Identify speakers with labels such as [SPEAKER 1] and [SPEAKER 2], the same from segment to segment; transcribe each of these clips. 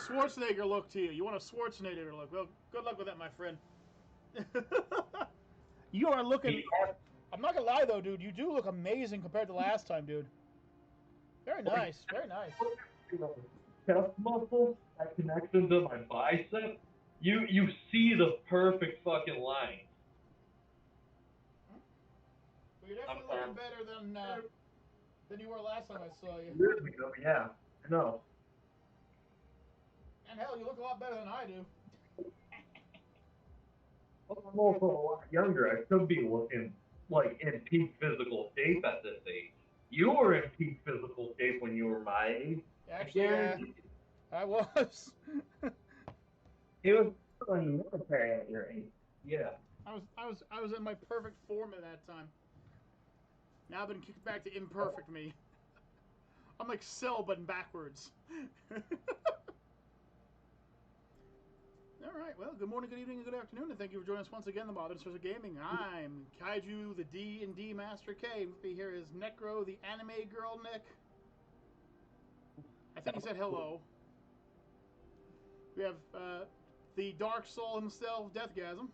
[SPEAKER 1] Schwarzenegger look to you. You want a Schwarzenegger look. Well, good luck with that, my friend. You are looking... I'm not gonna lie, though, dude. You do look amazing compared to last time, dude. Very nice. Very nice.
[SPEAKER 2] Chest muscles, that connection to my bicep, you see the perfect fucking line.
[SPEAKER 1] Well, you're definitely looking better than you were last time I saw you.
[SPEAKER 2] Years ago, yeah, I know.
[SPEAKER 1] And hell, you look a lot better than I do.
[SPEAKER 2] Well, I'm also a lot younger. I could be looking like in peak physical shape at this age. You were in peak physical shape when you were my age.
[SPEAKER 1] Actually, I was.
[SPEAKER 2] It was when you were military at your age. Yeah.
[SPEAKER 1] I was in my perfect form at that time. Now I've been kicked back to imperfect me. I'm like Cell, but backwards. All right, well, good morning, good evening, and good afternoon, and thank you for joining us once again, the Modern Source of Gaming. I'm Kaiju, the D&D Master K. With me here is Necro, the anime girl Nick. I think he said hello. We have the Dark Soul himself, Deathgasm.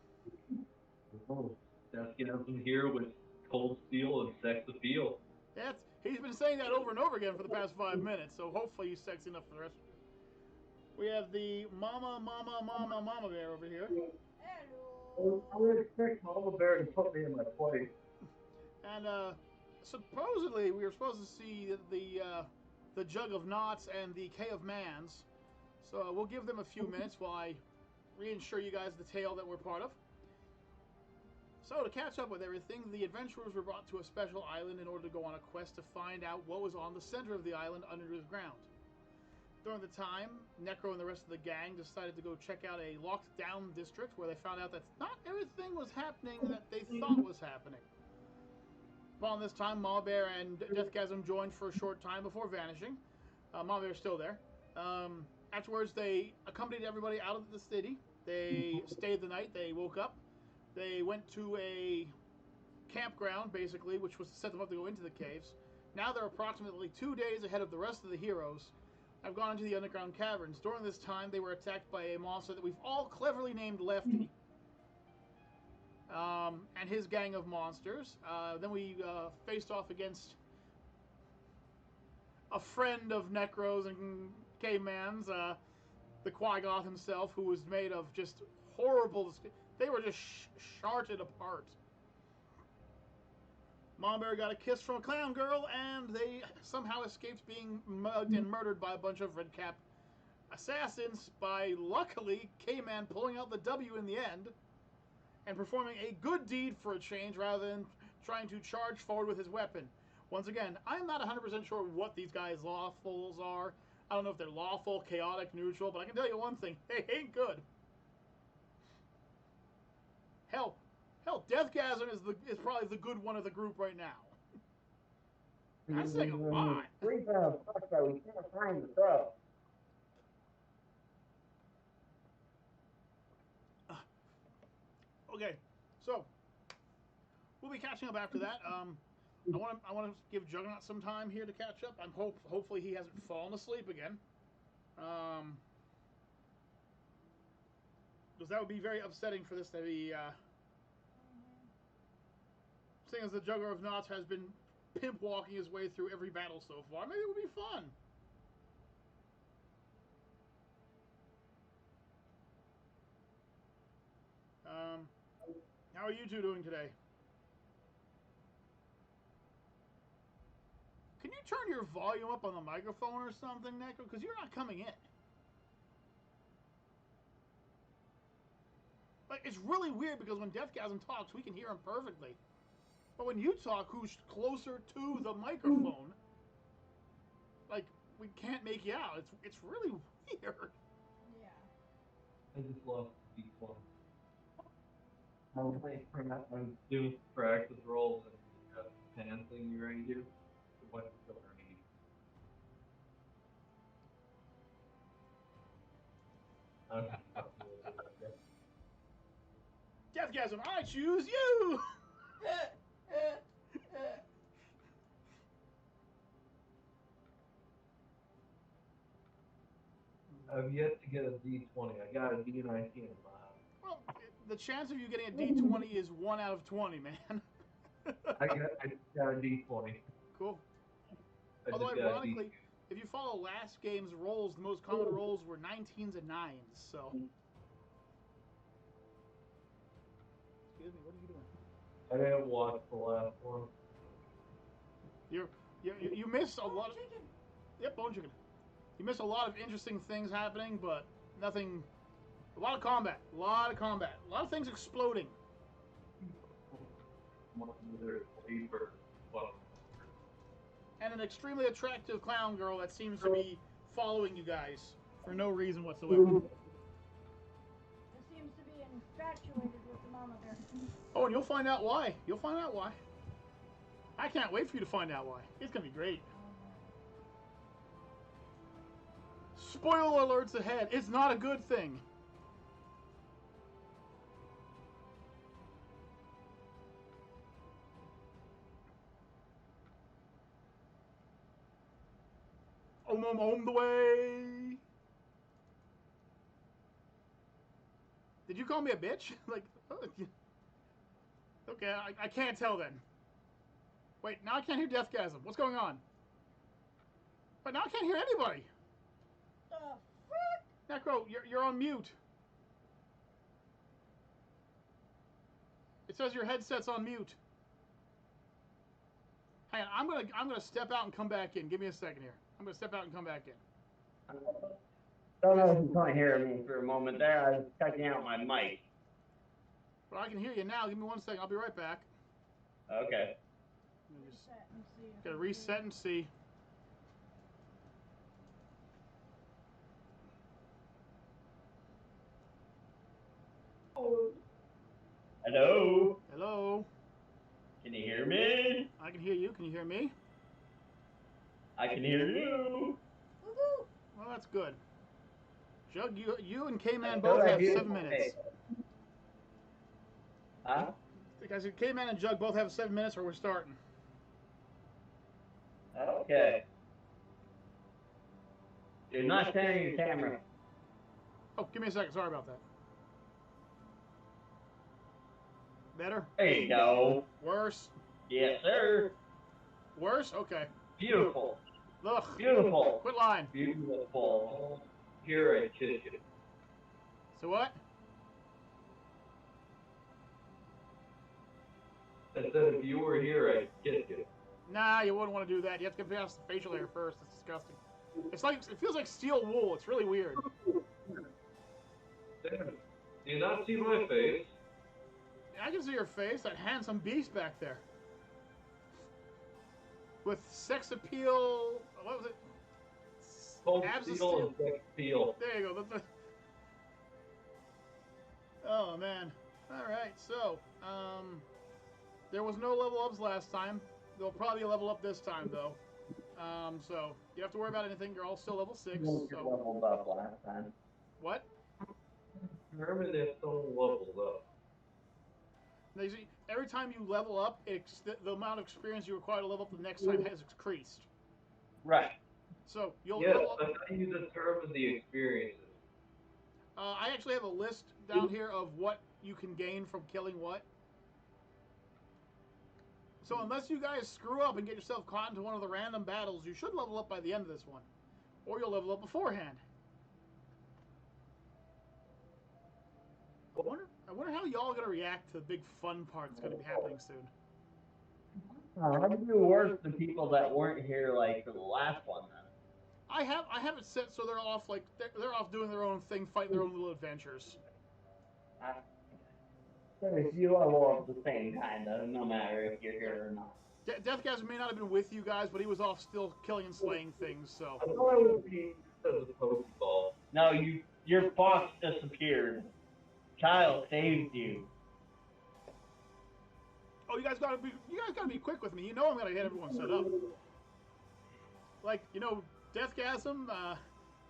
[SPEAKER 2] Oh, Deathgasm here with cold steel and sex appeal.
[SPEAKER 1] He's been saying that over and over again for the past 5 minutes, so hopefully he's sexy enough for the rest. We have the Mama Bear over here.
[SPEAKER 2] Hello. I would expect Mama Bear to put me in my place.
[SPEAKER 1] And supposedly we were supposed to see the Jug of Knots and the K of Mans. So we'll give them a few minutes while I reinsure you guys the tale that we're part of. So to catch up with everything, the adventurers were brought to a special island in order to go on a quest to find out what was on the center of the island under the ground. During the time, Necro and the rest of the gang decided to go check out a locked down district where they found out that not everything was happening that they thought was happening. Upon this time, Mama Bear and Deathgasm joined for a short time before vanishing. Mama Bear's still there. Afterwards, they accompanied everybody out of the city. They stayed the night. They woke up. They went to a campground, basically, which was to set them up to go into the caves. Now they're approximately 2 days ahead of the rest of the heroes. I've gone into the underground caverns. During this time, they were attacked by a monster that we've all cleverly named Lefty. And his gang of monsters. Then we faced off against a friend of Necros and Caveman's, the Quagoth himself, who was made of just horrible... They were just sharted apart. Mama Bear got a kiss from a clown girl, and they somehow escaped being mugged and murdered by a bunch of red cap assassins by, luckily, K-Man pulling out the W in the end and performing a good deed for a change rather than trying to charge forward with his weapon. Once again, I'm not 100% sure what these guys' lawfuls are. I don't know if they're lawful, chaotic, neutral, but I can tell you one thing. They ain't good. Hell, Deathgasm is probably the good one of the group right now. That's saying a lot.
[SPEAKER 2] We found pasta, we can't find the throw.
[SPEAKER 1] Okay, so we'll be catching up after that. I want to give Juggernaut some time here to catch up. Hopefully he hasn't fallen asleep again. Because that would be very upsetting for this to be. Seeing as the Juggler of Knots has been pimp walking his way through every battle so far, maybe it would be fun. How are you two doing today? Can you turn your volume up on the microphone or something, Necro? Because you're not coming in. Like, it's really weird because when Deathgasm talks, we can hear him perfectly. But when you talk, who's closer to the microphone, like, we can't make you out. It's really weird.
[SPEAKER 3] Yeah.
[SPEAKER 2] I just lost the D1. I'm doing practice rolls and the pan thing you're going to do. What still remaining?
[SPEAKER 1] Deathgasm, I choose you!
[SPEAKER 2] I've yet to get a D20. I got a D19 in my house.
[SPEAKER 1] Well, the chance of you getting a D20 is 1 out of 20, man.
[SPEAKER 2] I just got a D20.
[SPEAKER 1] Cool.
[SPEAKER 2] I
[SPEAKER 1] Although
[SPEAKER 2] just got a D.
[SPEAKER 1] ironically, if you follow last game's rolls, the most common rolls were 19s and 9s. So. Excuse me. What are you doing?
[SPEAKER 2] I didn't watch the last one.
[SPEAKER 1] You miss a lot of. Yep, bone chicken. You miss a lot of interesting things happening, but nothing. A lot of combat. A lot of combat. A lot of things exploding. And an extremely attractive clown girl that seems to be following you guys for no reason whatsoever.
[SPEAKER 3] It seems to be infatuated with the mama bear.
[SPEAKER 1] Oh, and you'll find out why. You'll find out why. I can't wait for you to find out why. It's going to be great. Spoiler alerts ahead. It's not a good thing. On the way. Did you call me a bitch? Like, okay, I can't tell then. Wait, now I can't hear Deathgasm. What's going on? But now I can't hear anybody.
[SPEAKER 3] The frick?
[SPEAKER 1] Necro, you're on mute. It says your headset's on mute. Hang on, I'm gonna step out and come back in. Give me a second here. I'm gonna step out and come back in.
[SPEAKER 4] Don't know if you can't hear me for a moment there. I was checking out my mic.
[SPEAKER 1] But I can hear you now. Give me 1 second. I'll be right back.
[SPEAKER 4] Okay.
[SPEAKER 3] Reset and see.
[SPEAKER 1] Gotta reset and see.
[SPEAKER 4] Hello?
[SPEAKER 1] Hello?
[SPEAKER 4] Can you hear me?
[SPEAKER 1] I can hear you. Can you hear me?
[SPEAKER 4] I can hear you.
[SPEAKER 3] Woohoo!
[SPEAKER 1] Well, that's good. Jug, you and K-Man both have 7 minutes.
[SPEAKER 4] Huh?
[SPEAKER 1] Because K-Man and Jug both have 7 minutes or we're starting.
[SPEAKER 4] Okay. You're not sharing your camera.
[SPEAKER 1] Oh, give me a second. Sorry about that. Better?
[SPEAKER 4] There you go.
[SPEAKER 1] Worse?
[SPEAKER 4] Yes, sir.
[SPEAKER 1] Worse? Okay.
[SPEAKER 4] Beautiful.
[SPEAKER 1] Ugh.
[SPEAKER 4] Beautiful.
[SPEAKER 1] Quit lying.
[SPEAKER 2] Beautiful. Here I kiss you.
[SPEAKER 1] So what?
[SPEAKER 2] I said if you were here, I'd kiss you.
[SPEAKER 1] Nah, you wouldn't want to do that. You have to get past the facial hair first. It's disgusting. It's like, it feels like steel wool. It's really weird.
[SPEAKER 2] Damn. Do you not see my face?
[SPEAKER 1] I can see your face, that handsome beast back there. With sex appeal, what was it?
[SPEAKER 2] Cold
[SPEAKER 1] Abs of
[SPEAKER 2] steel
[SPEAKER 1] steel.
[SPEAKER 2] and sex steel.
[SPEAKER 1] There you go. Oh man. Alright, so, there was no level ups last time. There'll probably be a level up this time though. So, you don't have to worry about anything. You're all still level 6.
[SPEAKER 4] You
[SPEAKER 1] So.
[SPEAKER 4] leveled up last time.
[SPEAKER 1] What?
[SPEAKER 2] Remember that someone leveled up.
[SPEAKER 1] Now, you see, every time you level up, the amount of experience you require to level up the next time has increased.
[SPEAKER 4] Right.
[SPEAKER 1] So you'll
[SPEAKER 2] Yes,
[SPEAKER 1] level up.
[SPEAKER 2] but how do you determine the experiences?
[SPEAKER 1] I actually have a list down here of what you can gain from killing what. So unless you guys screw up and get yourself caught into one of the random battles, you should level up by the end of this one. Or you'll level up beforehand. I wonder how y'all are going to react to the big fun part that's going to be happening soon.
[SPEAKER 4] How do you worse the people that weren't here like for the last one then?
[SPEAKER 1] I have it set so they're off they're off doing their own thing, fighting their own little adventures.
[SPEAKER 4] So if you level up the same time though, no matter if you're here or not.
[SPEAKER 1] Deathgasm may not have been with you guys, but he was off still killing and slaying things, so.
[SPEAKER 2] I thought it would be as a Pokeball.
[SPEAKER 4] No, your fox disappeared. Child saved you.
[SPEAKER 1] Oh, you guys gotta be quick with me. You know I'm gonna get everyone set up. Like, you know, Deathgasm,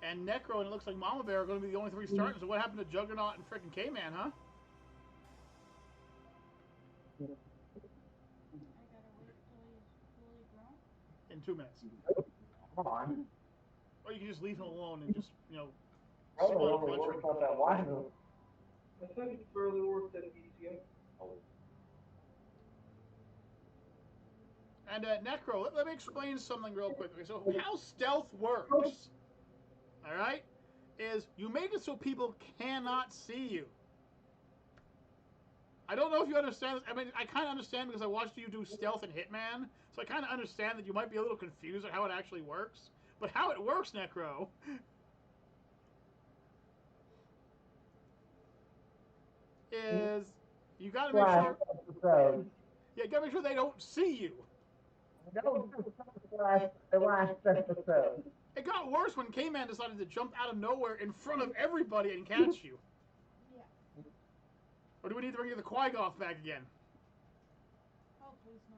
[SPEAKER 1] and Necro, and it looks like Mama Bear are gonna be the only 3 starting. So what happened to Juggernaut and frickin' K-Man, huh?
[SPEAKER 3] I gotta wait till he's fully grown.
[SPEAKER 1] In 2 minutes.
[SPEAKER 4] Come on.
[SPEAKER 1] Or you can just leave him alone and just, you know,
[SPEAKER 4] Probably
[SPEAKER 1] Spoiled
[SPEAKER 4] only
[SPEAKER 1] country.
[SPEAKER 4] works out that wine.
[SPEAKER 2] I thought you barely worked at DCO.
[SPEAKER 1] And Necro, let me explain something real quickly. So how stealth works, all right, is you make it so people cannot see you. I don't know if you understand this. I mean, I kind of understand because I watched you do stealth in Hitman, so I kind of understand that you might be a little confused at how it actually works. But how it works, Necro, is you got to make sure.
[SPEAKER 4] Episode.
[SPEAKER 1] Yeah, you got to make sure they don't see you.
[SPEAKER 4] No, the last episode.
[SPEAKER 1] It got worse when K-Man decided to jump out of nowhere in front of everybody and catch you.
[SPEAKER 3] Yeah.
[SPEAKER 1] Or do we need to bring you the Qui-Goth back again?
[SPEAKER 3] Oh, please no.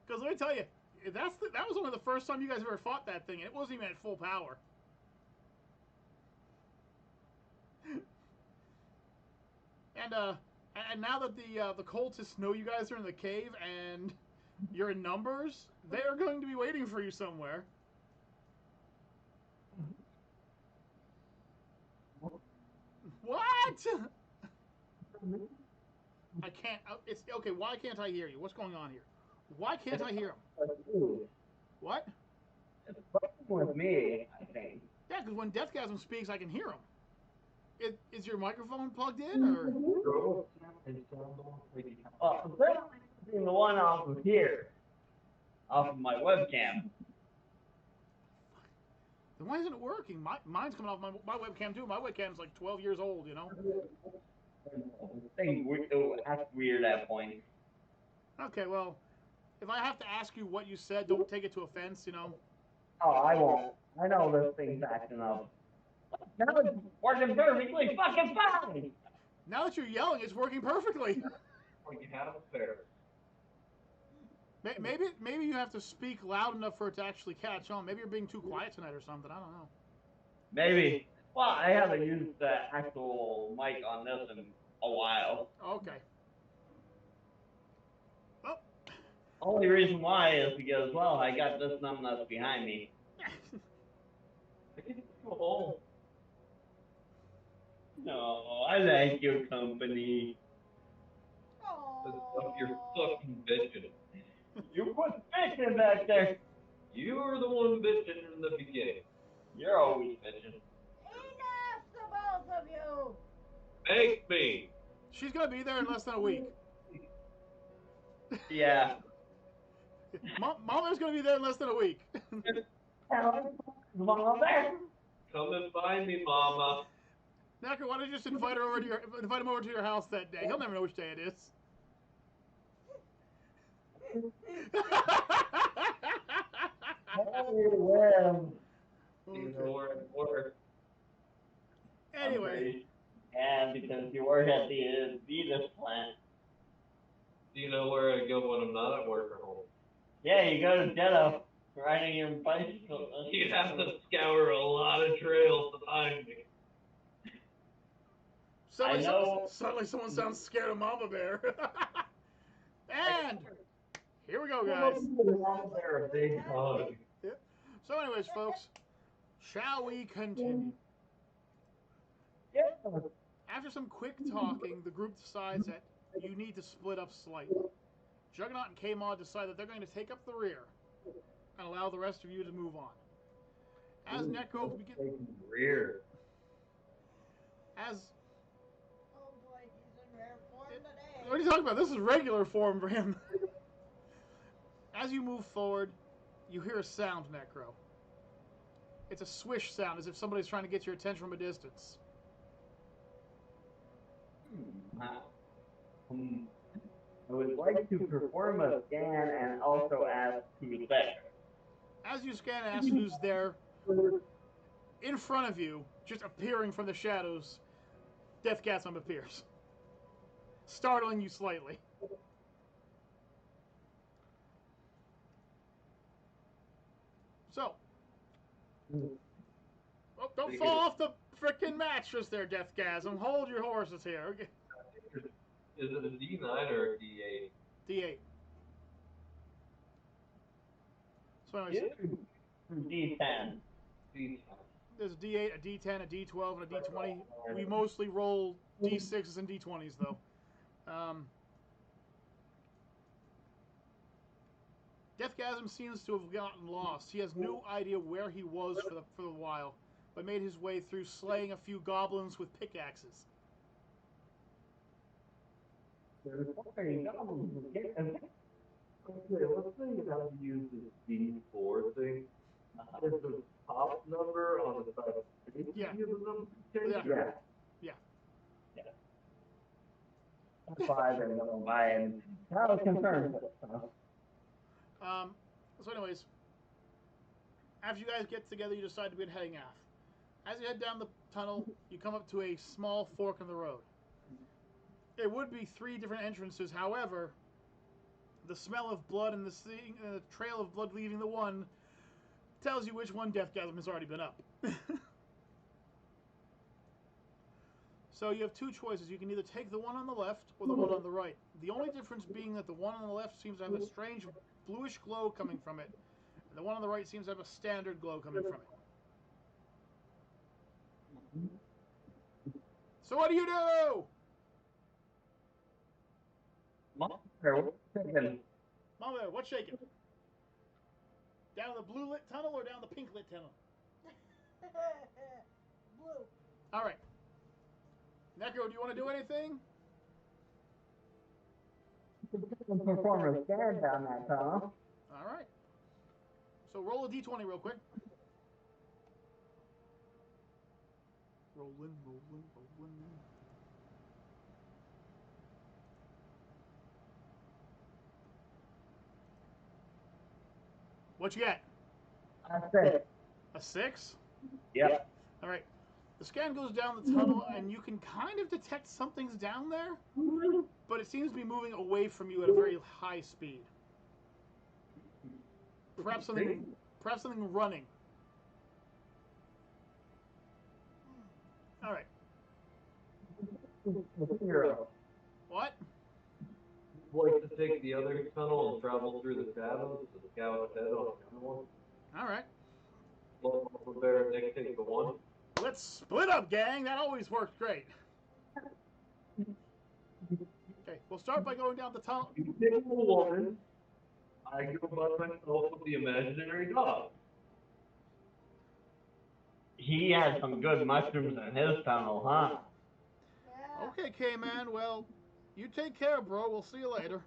[SPEAKER 1] Because let me tell you, that was only the first time you guys ever fought that thing, and it wasn't even at full power. And now that the cultists know you guys are in the cave and you're in numbers, they are going to be waiting for you somewhere. What? I can't. It's okay. Why can't I hear you? What's going on here? Why can't I hear him? What?
[SPEAKER 4] It's fucking with me, I think.
[SPEAKER 1] Yeah, because when Deathgasm speaks, I can hear him. Is your microphone plugged in, or?
[SPEAKER 4] Apparently the one off of here, off of my webcam.
[SPEAKER 1] Then why isn't it working? Mine's coming off my webcam too. My webcam's like 12 years old, you know?
[SPEAKER 4] Things act weird at points.
[SPEAKER 1] Okay, well, if I have to ask you what you said, don't take it to offense, you know?
[SPEAKER 4] Oh, I won't. I know this thing's acting up. Now it's working perfectly fucking fine!
[SPEAKER 1] Now that you're yelling, it's working perfectly.
[SPEAKER 2] Well, you had a fair.
[SPEAKER 1] Maybe you have to speak loud enough for it to actually catch on. Maybe you're being too quiet tonight or something. I don't know.
[SPEAKER 4] Maybe. Well, I haven't used the actual mic on this in a while.
[SPEAKER 1] Okay. Well.
[SPEAKER 4] Only reason why is because, well, I got this numbnuts behind me.
[SPEAKER 2] Oh,
[SPEAKER 4] No, I like your company.
[SPEAKER 3] Oh.
[SPEAKER 2] you're fucking bitching.
[SPEAKER 4] You put bitching back there.
[SPEAKER 2] You were the one bitching in the beginning.
[SPEAKER 4] You're always bitching.
[SPEAKER 3] Enough, the both of you.
[SPEAKER 2] Make me.
[SPEAKER 1] She's gonna be there in less than a week.
[SPEAKER 4] Yeah.
[SPEAKER 1] Mama's gonna be there in less than a week.
[SPEAKER 4] Mama there.
[SPEAKER 2] Come and find me, Mama.
[SPEAKER 1] Knacker, why don't you just invite him over to your house that day? He'll never know which day it is.
[SPEAKER 2] Or.
[SPEAKER 1] Anyway.
[SPEAKER 4] And because you work at the Venus plant.
[SPEAKER 2] Do you know where I go when I'm not at work or home?
[SPEAKER 4] Yeah, you go to Jeddah riding your bicycle.
[SPEAKER 2] You'd have to scour a lot of trails to find me.
[SPEAKER 1] Suddenly someone sounds scared of Mama Bear. And here we go, guys.
[SPEAKER 2] They're a big hug.
[SPEAKER 1] Yeah. So anyways, folks, shall we continue?
[SPEAKER 4] Yeah.
[SPEAKER 1] After some quick talking, the group decides that you need to split up slightly. Juggernaut and K-Mod decide that they're going to take up the rear and allow the rest of you to move on. As Necro begins...
[SPEAKER 2] Rear.
[SPEAKER 1] As...
[SPEAKER 3] Oh boy, he's in rare form today.
[SPEAKER 1] What are you talking about? This is regular form for him. As you move forward, you hear a sound, Necro. It's a swish sound, as if somebody's trying to get your attention from a distance.
[SPEAKER 4] I would like to perform a scan and also ask who's there.
[SPEAKER 1] As you scan and ask who's there, in front of you, just appearing from the shadows, Deathgasm appears, startling you slightly. So, oh, don't fall off the frickin' mattress there, Deathgasm. Hold your horses here. Okay.
[SPEAKER 2] Is it a D9 or a D8?
[SPEAKER 1] D8. So anyways,
[SPEAKER 4] D10.
[SPEAKER 2] D10.
[SPEAKER 1] There's a D8, a D10, a D12, and a D20. We mostly roll D6s and D20s, though. Deathgasm seems to have gotten lost. He has no idea where he was for a while, but made his way through slaying a few goblins with pickaxes.
[SPEAKER 4] There's fucking goblins again.
[SPEAKER 2] Okay, let's say you have to use this D4 thing. Is the top number on the side of the page?
[SPEAKER 1] Yeah.
[SPEAKER 2] The number
[SPEAKER 1] Yeah.
[SPEAKER 4] Yeah.
[SPEAKER 1] Yeah.
[SPEAKER 4] That's why I didn't know why, and I was concerned.
[SPEAKER 1] So anyways, after you guys get together, you decide to begin heading aft. As you head down the tunnel, you come up to a small fork in the road. It would be 3 different entrances, however, the smell of blood and the trail of blood leaving the one tells you which one Deathgasm has already been up. So you have 2 choices. You can either take the one on the left or the one on the right. The only difference being that the one on the left seems to have a strange bluish glow coming from it, and the one on the right seems to have a standard glow coming from it. So what do you do?
[SPEAKER 4] Mama Bear,
[SPEAKER 1] what's shaking? Down the blue lit tunnel or down the pink lit tunnel?
[SPEAKER 3] Blue.
[SPEAKER 1] All right. Necro, do you want to do anything?
[SPEAKER 4] perform a scan down that tunnel.
[SPEAKER 1] All right. So roll a d20 real quick. Rolling. What you get?
[SPEAKER 4] That's it.
[SPEAKER 1] A 6?
[SPEAKER 4] Yep.
[SPEAKER 1] All right. The scan goes down the tunnel, and you can kind of detect something's down there, but it seems to be moving away from you at a very high speed. Perhaps something running. All right. What?
[SPEAKER 2] Like to take the other tunnel and travel through the shadows to the scout ahead on the other one.
[SPEAKER 1] All right.
[SPEAKER 2] Mama Bear and Nick take the one.
[SPEAKER 1] Let's split up, gang. That always works great. Okay, we'll start by going down the tunnel.
[SPEAKER 2] You take the woman. I go by myself with the imaginary dog.
[SPEAKER 4] He has some good mushrooms in his tunnel, huh?
[SPEAKER 3] Yeah.
[SPEAKER 1] Okay, K-Man. Well, you take care, bro. We'll see you later.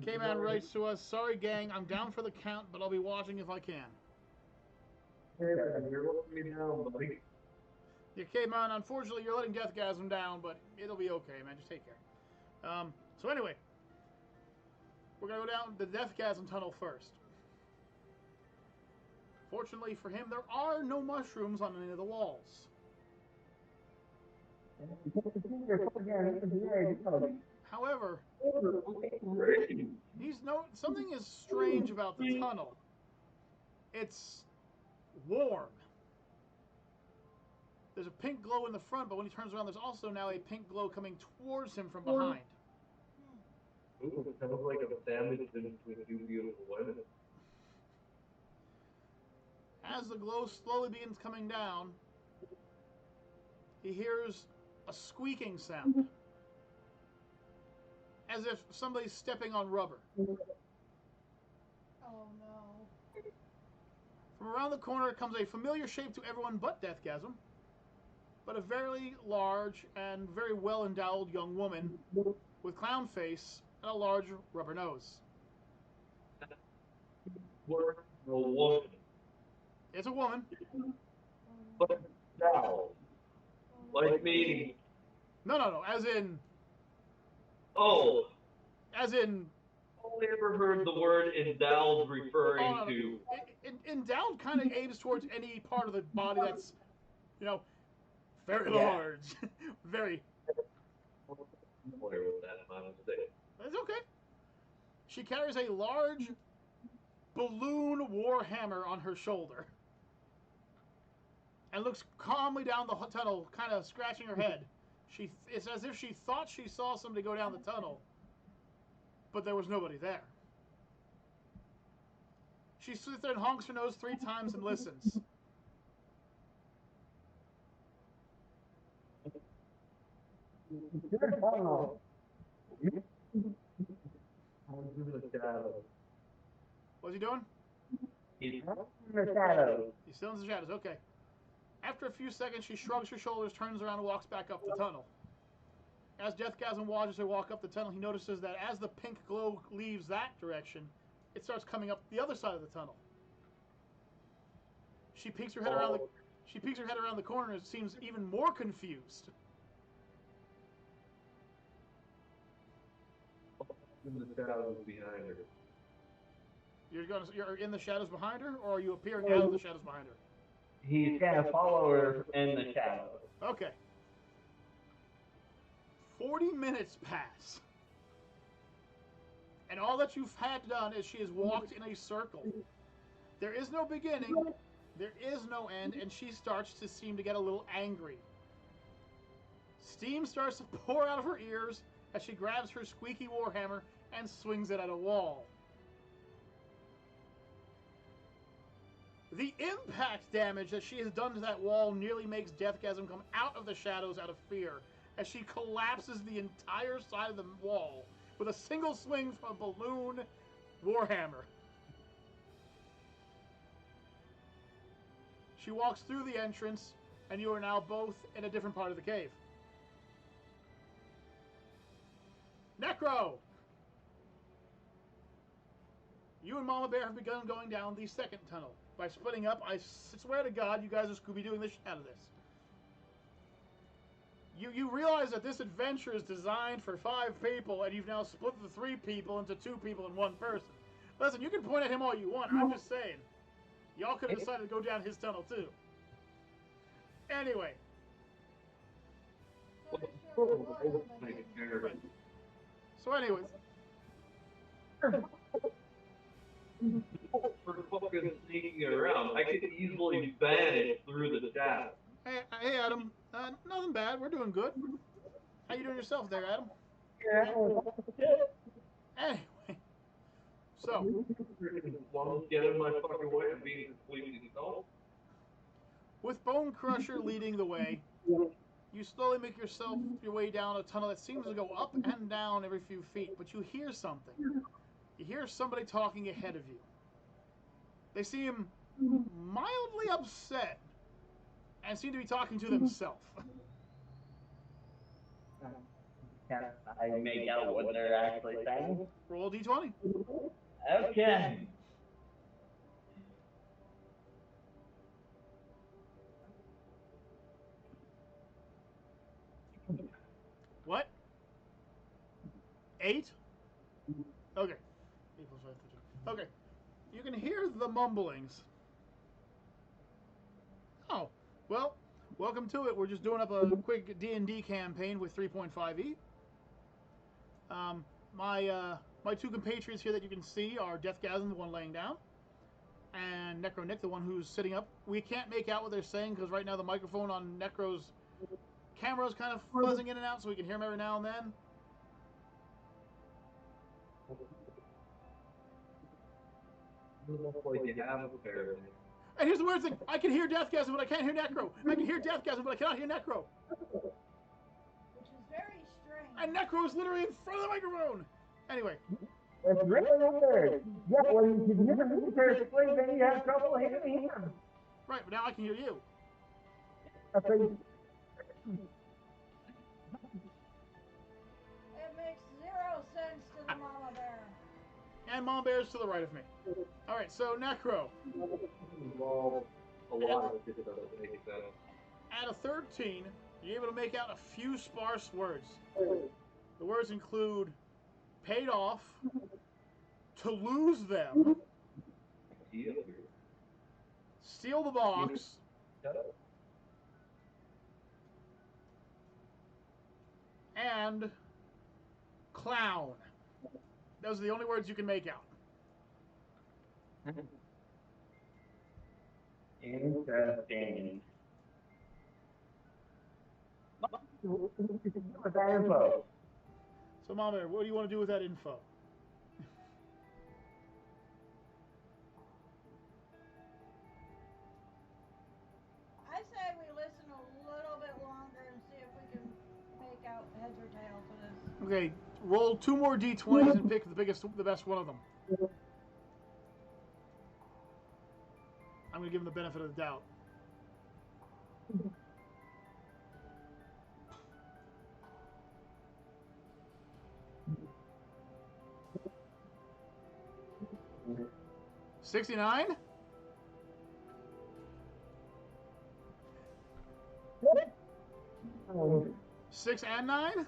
[SPEAKER 1] K-Man writes to us, sorry, gang. I'm down for the count, but I'll be watching if I can.
[SPEAKER 2] You're letting me down, buddy.
[SPEAKER 1] Yeah, K-Man, unfortunately, you're letting Deathgasm down, but it'll be okay, man. Just take care. So anyway, we're going to go down the Deathgasm tunnel first. Fortunately for him, there are no mushrooms on any of the walls. However, something is strange about the tunnel. It's warm. There's a pink glow in the front, but when he turns around, there's also now a pink glow coming towards him from behind.
[SPEAKER 2] Ooh, it sounds like a sandwich between 2 beautiful women.
[SPEAKER 1] As the glow slowly begins coming down, he hears a squeaking sound. As if somebody's stepping on rubber.
[SPEAKER 3] Oh no.
[SPEAKER 1] From around the corner comes a familiar shape to everyone but Deathgasm, but a very large and very well-endowed young woman with clown face and a large rubber nose.
[SPEAKER 2] We're a woman.
[SPEAKER 1] It's a woman.
[SPEAKER 2] But now, like me.
[SPEAKER 1] No. As in,
[SPEAKER 2] Oh.
[SPEAKER 1] only
[SPEAKER 2] ever heard the word endowed referring to.
[SPEAKER 1] Endowed kind of aims towards any part of the body that's, very large. Very.
[SPEAKER 2] Familiar with that, my mistake.
[SPEAKER 1] That's okay. She carries a large balloon war hammer on her shoulder and looks calmly down the tunnel, kind of scratching her head. It's as if she thought she saw somebody go down the tunnel, but there was nobody there. She sits there and honks her nose 3 times and listens.
[SPEAKER 4] Good funnel. I'm in the shadows.
[SPEAKER 1] What's he doing?
[SPEAKER 4] He's in the shadows.
[SPEAKER 1] He's still in the shadows. Okay. After a few seconds, she shrugs her shoulders, turns around, and walks back up the tunnel. As Deathgasm watches her walk up the tunnel, he notices that as the pink glow leaves that direction, it starts coming up the other side of the tunnel. She peeks her head around the corner and seems even more confused.
[SPEAKER 2] In the shadows behind her.
[SPEAKER 1] You're in the shadows behind her, or are you appearing out of the shadows behind her?
[SPEAKER 4] He's gonna follow her in the shadows.
[SPEAKER 1] Okay. 40 minutes pass. And all that you've had done is she has walked in a circle. There is no beginning, there is no end, and she starts to seem to get a little angry. Steam starts to pour out of her ears as she grabs her squeaky warhammer and swings it at a wall. The impact damage that she has done to that wall nearly makes Deathgasm come out of the shadows out of fear as she collapses the entire side of the wall with a single swing from a balloon warhammer. She walks through the entrance, and you are now both in a different part of the cave. Necro! You and Mama Bear have begun going down the second tunnel. By splitting up, I swear to God, you guys are Scooby-Dooing the shit out of this. You realize that this adventure is designed for 5 people, and you've now split the 3 people into 2 people and 1 person. Listen, you can point at him all you want. I'm just saying. Y'all could have decided to go down his tunnel, too. Anyway. Right. So anyways.
[SPEAKER 2] For fucking sneaking around, I could easily vanish through the shadow.
[SPEAKER 1] Hey Adam. Nothing bad. We're doing good. How you doing yourself there, Adam? Anyway. So.
[SPEAKER 2] Well, get in my fucking way of being completely self.
[SPEAKER 1] With Bone Crusher leading the way, you slowly make your way down a tunnel that seems to go up and down every few feet, but you hear something. You hear somebody talking ahead of you. They seem mildly upset and seem to be talking to themselves.
[SPEAKER 4] Can I make out what they're actually saying?
[SPEAKER 1] Roll a d20.
[SPEAKER 4] Okay.
[SPEAKER 1] What? 8? Okay. 8 plus 5, 13. Okay. You can hear the mumblings. Oh, well, welcome to it. We're just doing up a quick DnD campaign with 3.5e. My 2 compatriots here that you can see are Deathgasm, the one laying down, and Necro Nick, the one who's sitting up. We can't make out what they're saying because right now the microphone on Necro's camera is kind of buzzing in and out, so we can hear him every now and then.
[SPEAKER 2] Looks like you have a pair of them.
[SPEAKER 1] And here's the weird thing. I can hear Deathgasm, but I can't hear Necro. I can hear Deathgasm, but I cannot hear Necro.
[SPEAKER 3] Which is very strange.
[SPEAKER 1] And Necro is literally in front of the microphone. Anyway.
[SPEAKER 4] It's really weird. Yeah, when you never meet her explain, then you have trouble hearing him.
[SPEAKER 1] Right, but now I can hear you.
[SPEAKER 4] I think
[SPEAKER 3] It makes 0 sense to the Mama Bear.
[SPEAKER 1] And Mom Bear's to the right of me. Alright, so Necro.
[SPEAKER 2] Well, a lot of shit doesn't make sense.
[SPEAKER 1] At a 13, you're able to make out a few sparse words. The words include paid off, to lose them, steal the box, and clown. Those are the only words you can make out.
[SPEAKER 4] interesting. With that info.
[SPEAKER 1] So, Mama, what do you want to do with that info? Okay, roll 2 more d20s and pick the best one of them. I'm gonna give him the benefit of the doubt. $69? 6 and 9?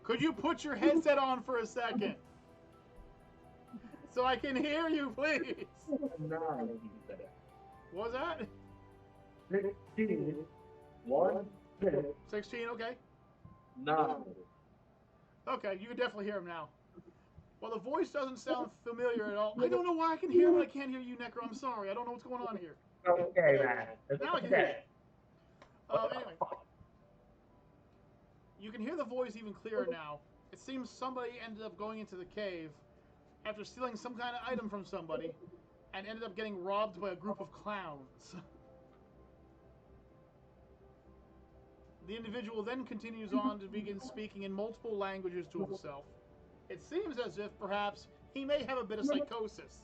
[SPEAKER 1] Could you put your headset on for a second? So I can hear you, please.
[SPEAKER 4] Nine.
[SPEAKER 1] What was that?
[SPEAKER 4] 16. 1, 6,
[SPEAKER 1] 16, okay.
[SPEAKER 4] 9.
[SPEAKER 1] Okay, you can definitely hear him now. Well, the voice doesn't sound familiar at all. I don't know why I can hear him, but I can't hear you, Necro. I'm sorry. I don't know what's going on here.
[SPEAKER 4] Okay, man. It's
[SPEAKER 1] Now I can hear you. Anyway. You can hear the voice even clearer now. It seems somebody ended up going into the cave after stealing some kind of item from somebody and ended up getting robbed by a group of clowns. The individual then continues on to begin speaking in multiple languages to himself. It seems as if perhaps he may have a bit of psychosis.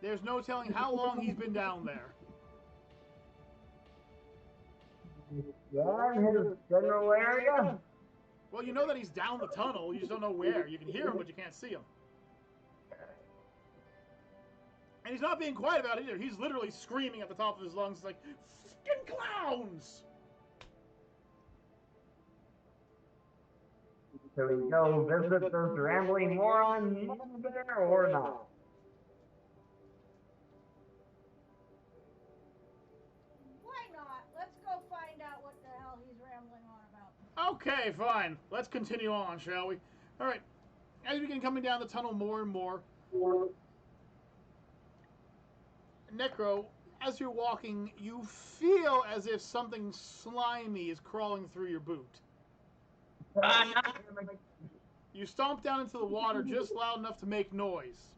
[SPEAKER 1] There's no telling how long he's been down there.
[SPEAKER 4] Yeah, in his general area.
[SPEAKER 1] Well, you know that he's down the tunnel, you just don't know where. You can hear him, but you can't see him. And he's not being quiet about it either. He's literally screaming at the top of his lungs, like, "Fucking clowns!"
[SPEAKER 4] So we go visit this rambling moron there or not?
[SPEAKER 3] Why not? Let's go find out what the hell he's rambling on about.
[SPEAKER 1] Okay, fine. Let's continue on, shall we? Alright. As we begin coming down the tunnel more and more, Necro, as you're walking, you feel as if something slimy is crawling through your boot. You stomp down into the water just loud enough to make noise.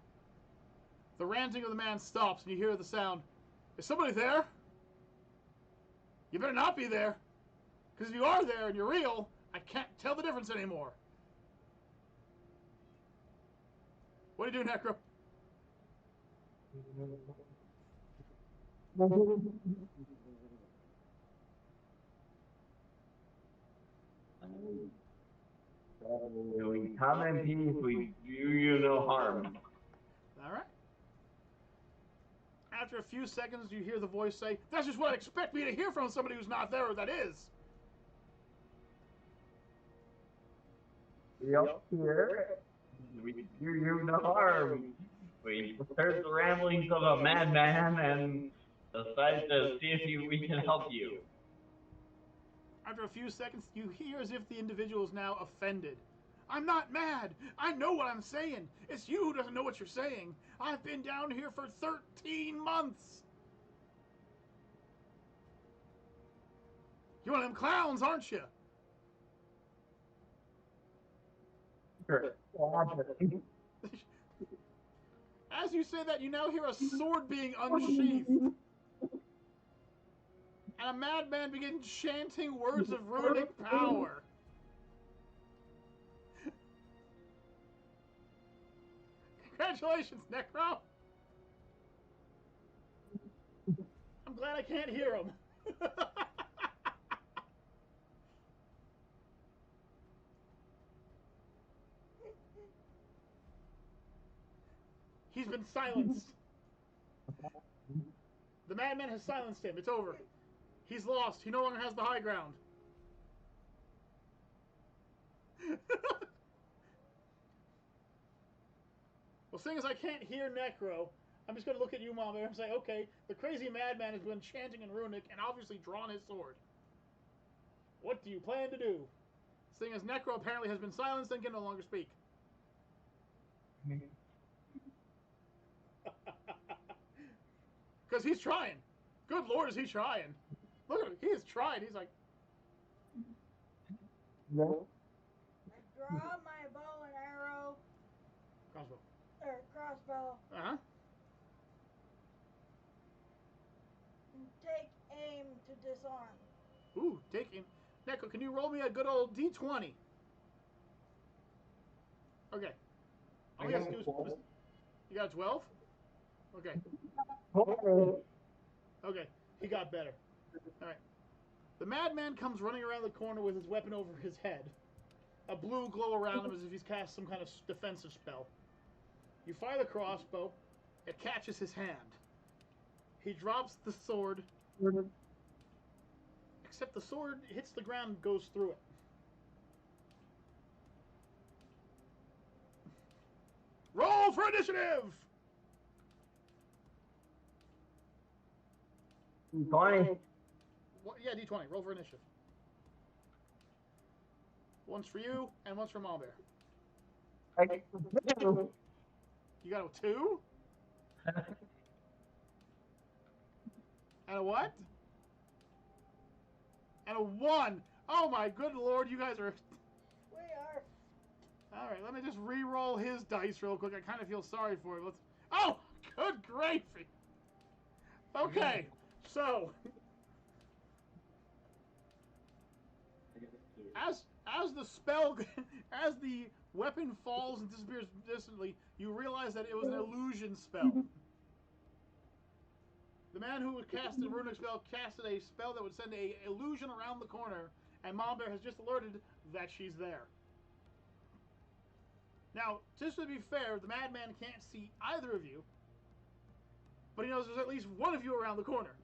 [SPEAKER 1] The ranting of the man stops and you hear the sound. Is somebody there? You better not be there. Because if you are there and you're real, I can't tell the difference anymore. What do you do, Necro?
[SPEAKER 4] We come in peace, we do you no harm.
[SPEAKER 1] Alright. After a few seconds, you hear the voice say, "That's just what I expect me to hear from somebody who's not there, or that is."
[SPEAKER 4] We up here, we do you no harm. We heard the ramblings of a madman and decided to see if we can help you.
[SPEAKER 1] After a few seconds, you hear as if the individual is now offended. "I'm not mad. I know what I'm saying. It's you who doesn't know what you're saying. I've been down here for 13 months. You're one of them clowns, aren't you?" As you say that, you now hear a sword being unsheathed. And a madman begins chanting words of runic power. Congratulations, Necro! I'm glad I can't hear him. He's been silenced. The madman has silenced him. It's over. He's lost. He no longer has the high ground. Well, seeing as I can't hear Necro, I'm just going to look at you, Mom, and say, okay, the crazy madman has been chanting in runic and obviously drawn his sword. What do you plan to do? Seeing as Necro apparently has been silenced and can no longer speak. Because he's trying. Good Lord, is he trying. Look at him. He has tried. He's like...
[SPEAKER 4] No.
[SPEAKER 3] I draw my bow and arrow
[SPEAKER 1] Crossbow.
[SPEAKER 3] Or crossbow.
[SPEAKER 1] Uh-huh.
[SPEAKER 3] And take aim to disarm.
[SPEAKER 1] Ooh, take him. Neko, can you roll me a good old D20? Okay. All he has to do is... You got a 12? Okay. Okay. He got better. All right. The madman comes running around the corner with his weapon over his head. A blue glow around him as if he's cast some kind of defensive spell. You fire the crossbow. It catches his hand. He drops the sword. Except the sword hits the ground and goes through it. Roll for initiative!
[SPEAKER 4] 20.
[SPEAKER 1] What, yeah, D20. Roll for initiative. One's for you, and one's for Malbear. You got a 2? And a what? And a 1. Oh my good lord, you guys are...
[SPEAKER 3] We are.
[SPEAKER 1] Alright, let me just re-roll his dice real quick. I kind of feel sorry for him. Let's... Oh, good gravy! Okay, so... As the spell... As the weapon falls and disappears distantly, you realize that it was an illusion spell. The man who cast the runic spell casted a spell that would send an illusion around the corner, and Malbear has just alerted that she's there. Now, just to be fair, the madman can't see either of you, but he knows there's at least one of you around the corner.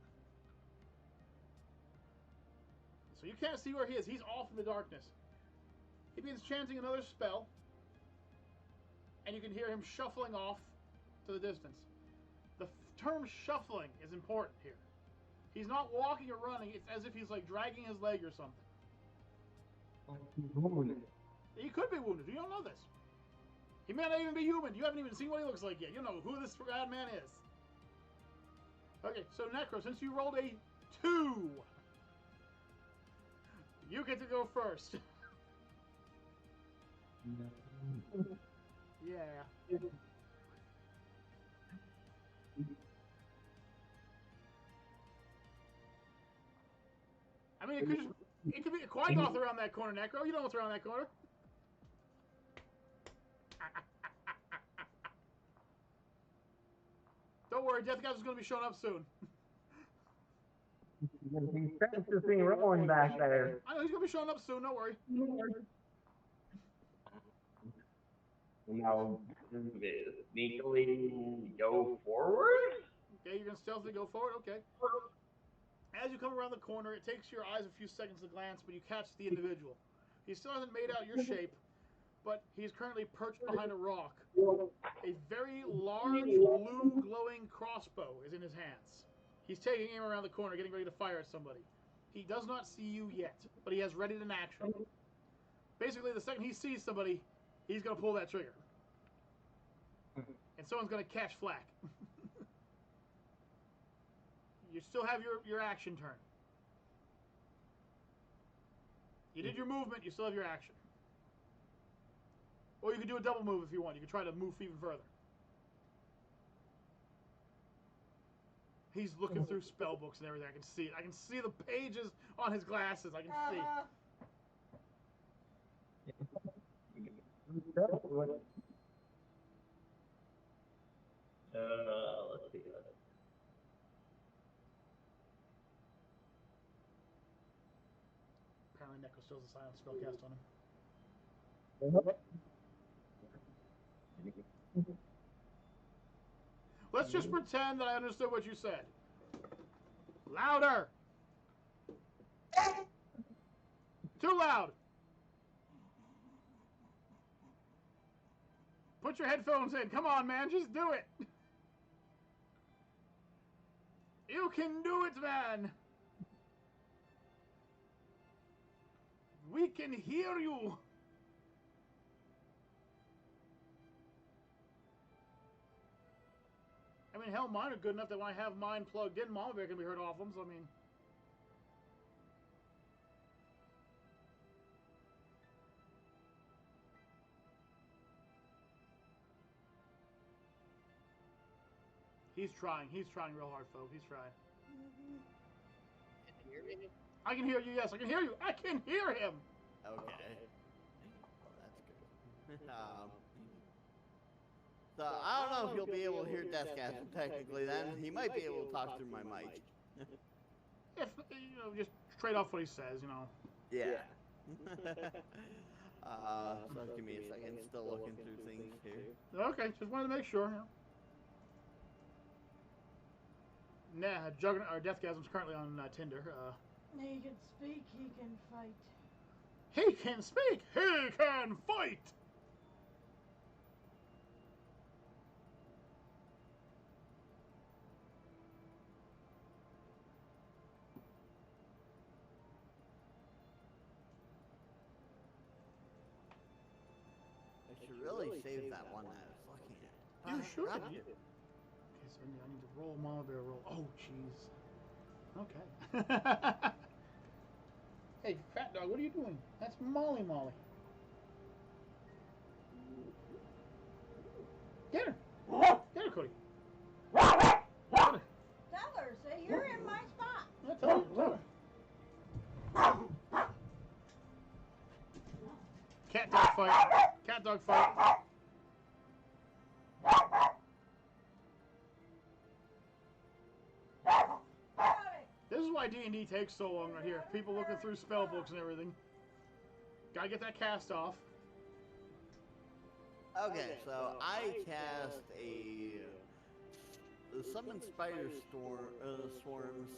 [SPEAKER 1] So you can't see where he is. He's off in the darkness. He begins chanting another spell, and you can hear him shuffling off to the distance. The term shuffling is important here. He's not walking or running. It's as if he's like dragging his leg or something. He could be wounded. You don't know this. He may not even be human. You haven't even seen what he looks like yet. You know who this bad man is. Okay, so Necro, since you rolled a 2, you get to go first. Yeah. I mean, it could be a Qui-Goth around that corner, Necro. You know what's around that corner. Don't worry, Death Guys is going to be showing up soon.
[SPEAKER 4] He's practicing rolling back there.
[SPEAKER 1] I know he's going to be showing up soon. Don't worry.
[SPEAKER 4] Now, sneakily go forward?
[SPEAKER 1] Okay, you're going to stealthily go forward? Okay. As you come around the corner, it takes your eyes a few seconds to glance, but you catch the individual. He still hasn't made out your shape, but he's currently perched behind a rock. A very large, blue, glowing crossbow is in his hands. He's taking aim around the corner, getting ready to fire at somebody. He does not see you yet, but he has ready in action. Basically, the second he sees somebody, he's going to pull that trigger. And someone's going to catch flack. You still have your action turn. You did your movement, you still have your action. Or you can do a double move if you want. You can try to move even further. He's looking through spell books and everything. I can see it. I can see the pages on his glasses. I can see.
[SPEAKER 4] Let's see.
[SPEAKER 1] Apparently Neko still has a silent spell cast on him. Let's just pretend that I understood what you said. Louder! Too loud! Put your headphones in. Come on, man. Just do it. You can do it, man. We can hear you. I mean, hell, mine are good enough that when I have mine plugged in, Mama Bear can be heard off them, so I mean... He's trying. He's trying real hard, folks. He's trying.
[SPEAKER 4] Can you hear me?
[SPEAKER 1] I can hear you. Yes, I can hear you. I can hear him.
[SPEAKER 4] Okay. Well, that's good. So I don't know if you'll be able to hear Deathgasm technically. Then he might be able to talk through my mic.
[SPEAKER 1] If just trade off what he says.
[SPEAKER 4] Yeah. So give me a second. Still looking through things here.
[SPEAKER 1] Okay, just wanted to make sure. Nah, Juggernaut or Deathgasm's currently on Tinder.
[SPEAKER 3] He can speak, he can fight.
[SPEAKER 1] He can speak. He can fight.
[SPEAKER 4] I should really save that one that I was looking at.
[SPEAKER 1] You should. Okay, so I need to roll Mama Bear roll. Oh, jeez. Okay. Hey, fat dog, what are you doing? That's Molly. Get her. Get her, Cody. Get her.
[SPEAKER 3] Tell her, say you're in my spot.
[SPEAKER 1] Yeah, tell her. Cat dog fight. Cat dog fight. This is why D&D takes so long right here. People looking through spell books and everything. Gotta get that cast off.
[SPEAKER 4] Okay, so I cast a summon spider swarm,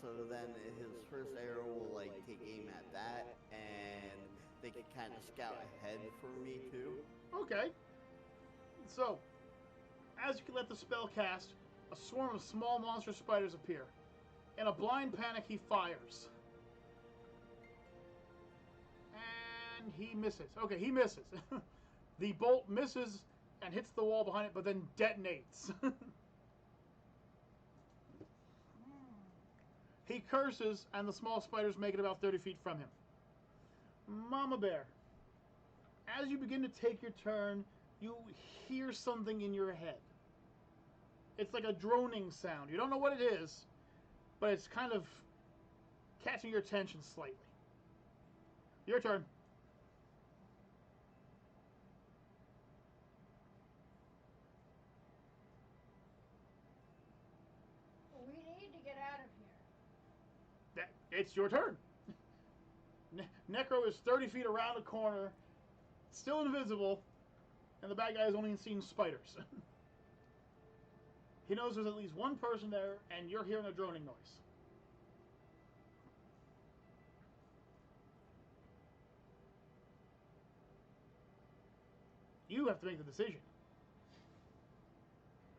[SPEAKER 4] so then his first arrow will take aim at that, and they can kind of scout ahead for me too.
[SPEAKER 1] Okay. So, as you can let the spell cast, a swarm of small monster spiders appear. In a blind panic, he fires. And he misses. Okay, he misses. The bolt misses and hits the wall behind it, but then detonates. He curses, and the small spiders make it about 30 feet from him. Mama Bear, as you begin to take your turn, you hear something in your head. It's like a droning sound. You don't know what it is, but it's kind of catching your attention slightly. Your turn.
[SPEAKER 3] We need to get out of here.
[SPEAKER 1] It's your turn. Necro is 30 feet around a corner, still invisible, and the bad guy has only seen spiders. He knows there's at least one person there, and you're hearing a droning noise. You have to make the decision.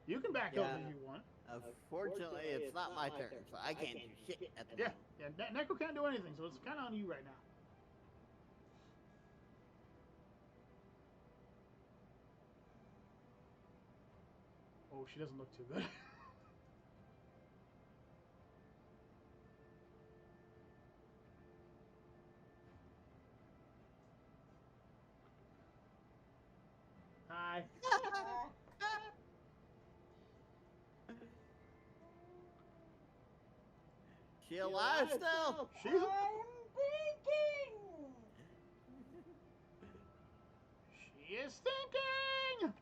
[SPEAKER 1] You can back up if you want.
[SPEAKER 4] Unfortunately, it's not my turn, so I can't do shit at the moment.
[SPEAKER 1] Yeah, Necro can't do anything, so it's kind of on you right now. Oh, she doesn't look too good. Hi.
[SPEAKER 4] She alive still?
[SPEAKER 1] She's...
[SPEAKER 3] I'm thinking.
[SPEAKER 1] She is thinking!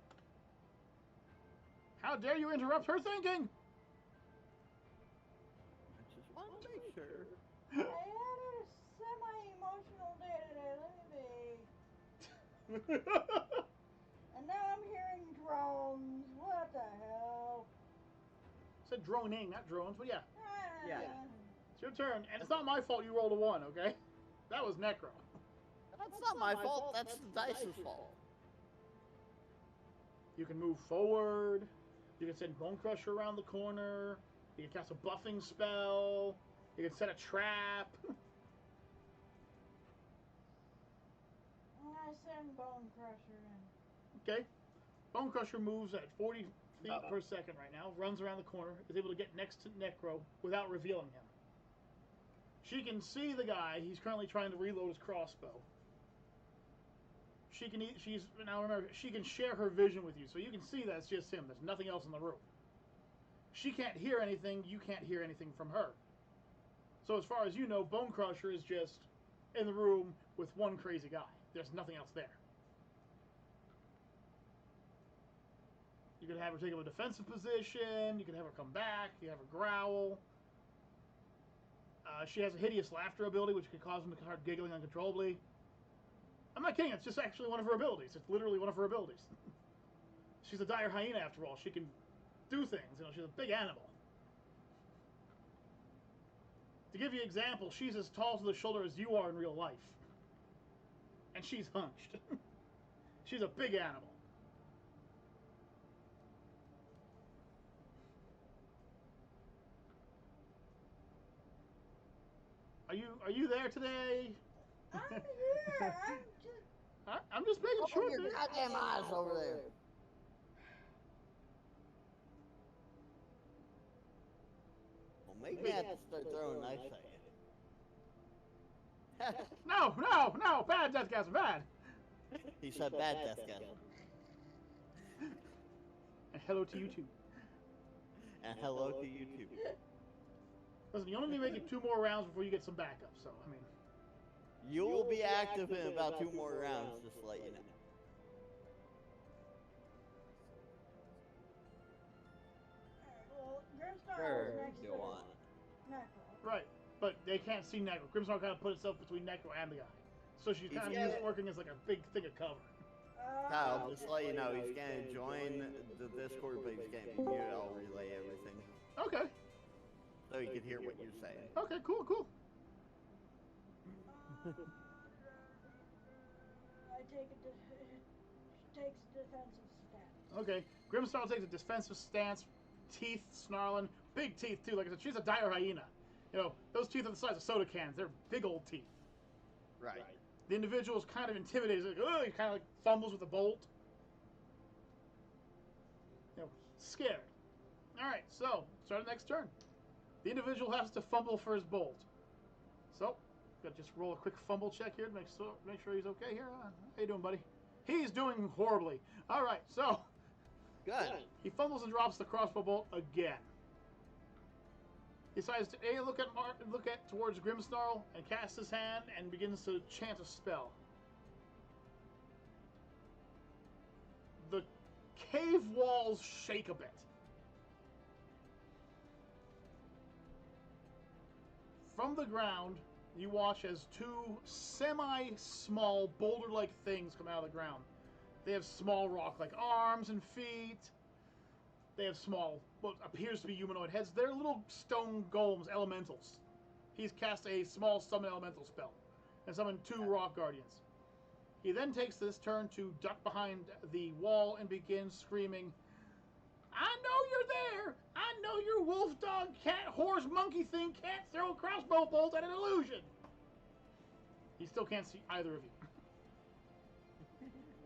[SPEAKER 1] How dare you interrupt her thinking?
[SPEAKER 4] I just want to make sure.
[SPEAKER 3] I had a semi-emotional day today, let me be. And now I'm hearing drones. What the hell?
[SPEAKER 1] Said droning, not drones, but yeah.
[SPEAKER 4] Yeah.
[SPEAKER 1] It's your turn, and it's not my fault you rolled a 1, okay? That was Necro.
[SPEAKER 4] That's not my fault, that's the dice's fault.
[SPEAKER 1] You can move forward. You can send Bone Crusher around the corner. You can cast a buffing spell. You can set a trap.
[SPEAKER 3] I send Bone Crusher in.
[SPEAKER 1] Okay. Bone Crusher moves at 40 feet per second right now. Runs around the corner. Is able to get next to Necro without revealing him. She can see the guy. He's currently trying to reload his crossbow. She can now remember, she can share her vision with you, so you can see that's just him. There's nothing else in the room. she can't hear anything, you can't hear anything from her. So as far as you know, Bone Crusher is just in the room with one crazy guy. There's nothing else there. You could have her take up a defensive position, you could have her come back, you have her growl. She has a hideous laughter ability, which could cause them to start giggling uncontrollably. I'm not kidding, it's just actually one of her abilities. It's literally one of her abilities. She's a dire hyena after all. She can do things, you know, she's a big animal. To give you an example, she's as tall to the shoulder as you are in real life. And she's hunched. She's a big animal. Are you there today?
[SPEAKER 3] I'm here.
[SPEAKER 1] I'm just making sure.
[SPEAKER 4] Open your goddamn eyes over there. Well, maybe I have to start throwing knives at you.
[SPEAKER 1] No, bad deathgasm, bad.
[SPEAKER 4] He said bad deathgasm.
[SPEAKER 1] And hello to you too.
[SPEAKER 4] And hello to you too.
[SPEAKER 1] Listen, you only need to make it 2 more rounds before you get some backup, so, I mean.
[SPEAKER 4] You will be active in about 2 more rounds, just to let you know.
[SPEAKER 3] Well, Grimstar
[SPEAKER 4] Sure,
[SPEAKER 3] was next
[SPEAKER 4] you
[SPEAKER 3] to
[SPEAKER 4] want.
[SPEAKER 3] Necro.
[SPEAKER 1] Right, but they can't see Necro. Grimstar kind of put itself between Necro and the guy. So she's kind of working as like a big thing of cover.
[SPEAKER 4] Kyle, just to let you know, he's gonna join the Discord, but he's gonna be muted. I'll relay everything.
[SPEAKER 1] Okay.
[SPEAKER 4] So he can hear what you're saying.
[SPEAKER 1] Okay, cool.
[SPEAKER 3] I take she takes a defensive stance.
[SPEAKER 1] Okay, Grimstar takes a defensive stance, teeth snarling, big teeth too. Like I said, she's a dire hyena. You know, those teeth are the size of soda cans. They're big old teeth.
[SPEAKER 4] Right.
[SPEAKER 1] The individual is kind of intimidated. He's like, oh, he kind of like fumbles with the bolt. You know, scared. All right, so start the next turn. The individual has to fumble for his bolt. So, gotta just roll a quick fumble check here to make sure he's okay here. How you doing, buddy? He's doing horribly. All right, so
[SPEAKER 4] Good.
[SPEAKER 1] he fumbles and drops the crossbow bolt again. He decides to look at towards Grimsnarl and cast his hand and begins to chant a spell. The cave walls shake a bit. From the ground, you watch as 2 semi-small boulder-like things come out of the ground. They have small rock-like arms and feet. They have small, what appears to be humanoid heads. They're little stone golems, elementals. He's cast a small summon elemental spell and summoned 2 rock guardians. He then takes this turn to duck behind the wall and begins screaming, I know you're there! I know your wolf, dog, cat, horse, monkey thing can't throw a crossbow bolt at an illusion! He still can't see either of you.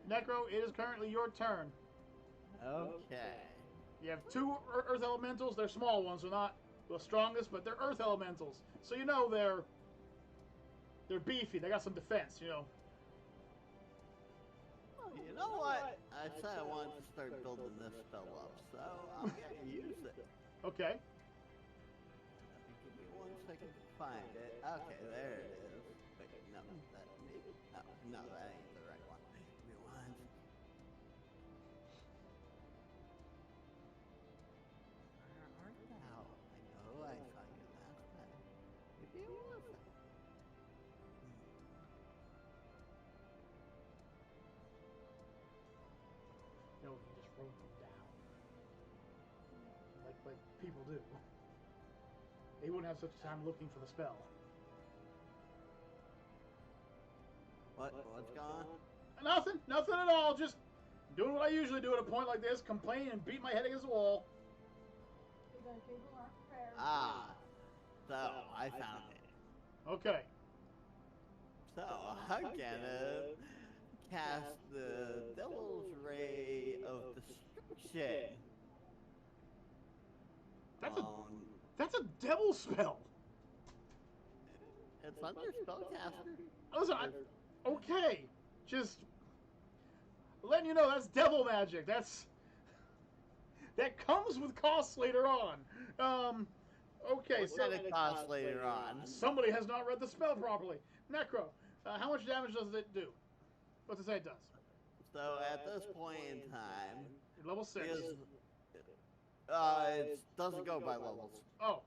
[SPEAKER 1] Necro, it is currently your turn.
[SPEAKER 4] Okay.
[SPEAKER 1] You have 2 earth elementals. They're small ones. They're not the strongest, but they're earth elementals. So you know they're beefy. They got some defense, you know.
[SPEAKER 4] Well, you know what? I said I wanted to start building this spell up, so I'm gonna use it.
[SPEAKER 1] Okay.
[SPEAKER 4] Give me 1 second to find it. Okay, there it is. Wait, no, that maybe. No, that ain't the right one. Give me 1. Where are you? I know I saw you last time. Maybe it wasn't.
[SPEAKER 1] No, he just wrote them down. Like people do. He wouldn't have such a time looking for the spell.
[SPEAKER 4] What's going on?
[SPEAKER 1] Nothing at all. Just doing what I usually do at a point like this, complain and beat my head against the wall.
[SPEAKER 3] Because people aren't prepared.
[SPEAKER 4] Ah, so I found it.
[SPEAKER 1] Okay.
[SPEAKER 4] So I'm gonna cast the Devil's Ray of Destruction.
[SPEAKER 1] That's a devil spell.
[SPEAKER 4] It's under spellcaster.
[SPEAKER 1] Listen, okay, just letting you know that's devil magic. that comes with costs later on. Okay,
[SPEAKER 4] What's
[SPEAKER 1] so
[SPEAKER 4] gonna cost later on?
[SPEAKER 1] somebody has not read the spell properly. Necro, how much damage does it do? What's it say it does?
[SPEAKER 4] So at this point in time,
[SPEAKER 1] You're level 6.
[SPEAKER 4] because it doesn't go by levels.
[SPEAKER 1] Oh,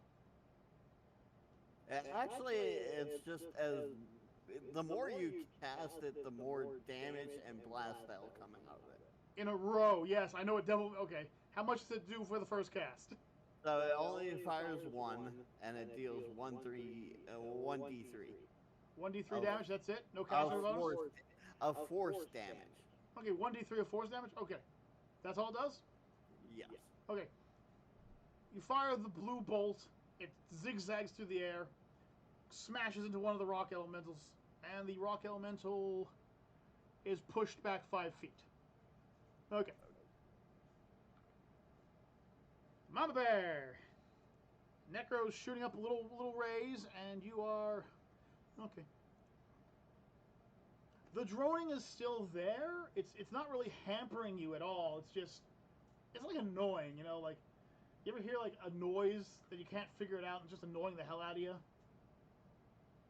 [SPEAKER 4] Actually, it's just as the more you cast it, the more damage and blast that'll come out of it.
[SPEAKER 1] in a row. Yes, I know what devil. Okay, how much does it do for the first cast?
[SPEAKER 4] So it only fires 1, and it deals 1d3.
[SPEAKER 1] 1d3
[SPEAKER 4] Of-
[SPEAKER 1] damage. That's it. No caster bonus.
[SPEAKER 4] Of force damage.
[SPEAKER 1] Okay, 1d3 of force damage. Okay, that's all it does.
[SPEAKER 4] Yes.
[SPEAKER 1] Okay. You fire the blue bolt. It zigzags through the air, smashes into one of the rock elementals, and the rock elemental is pushed back 5 feet. Okay. Mama Bear. Necro's shooting up little rays, and you are okay. The droning is still there. It's not really hampering you at all. It's like annoying, you know, like you ever hear like a noise that you can't figure it out and just annoying the hell out of you?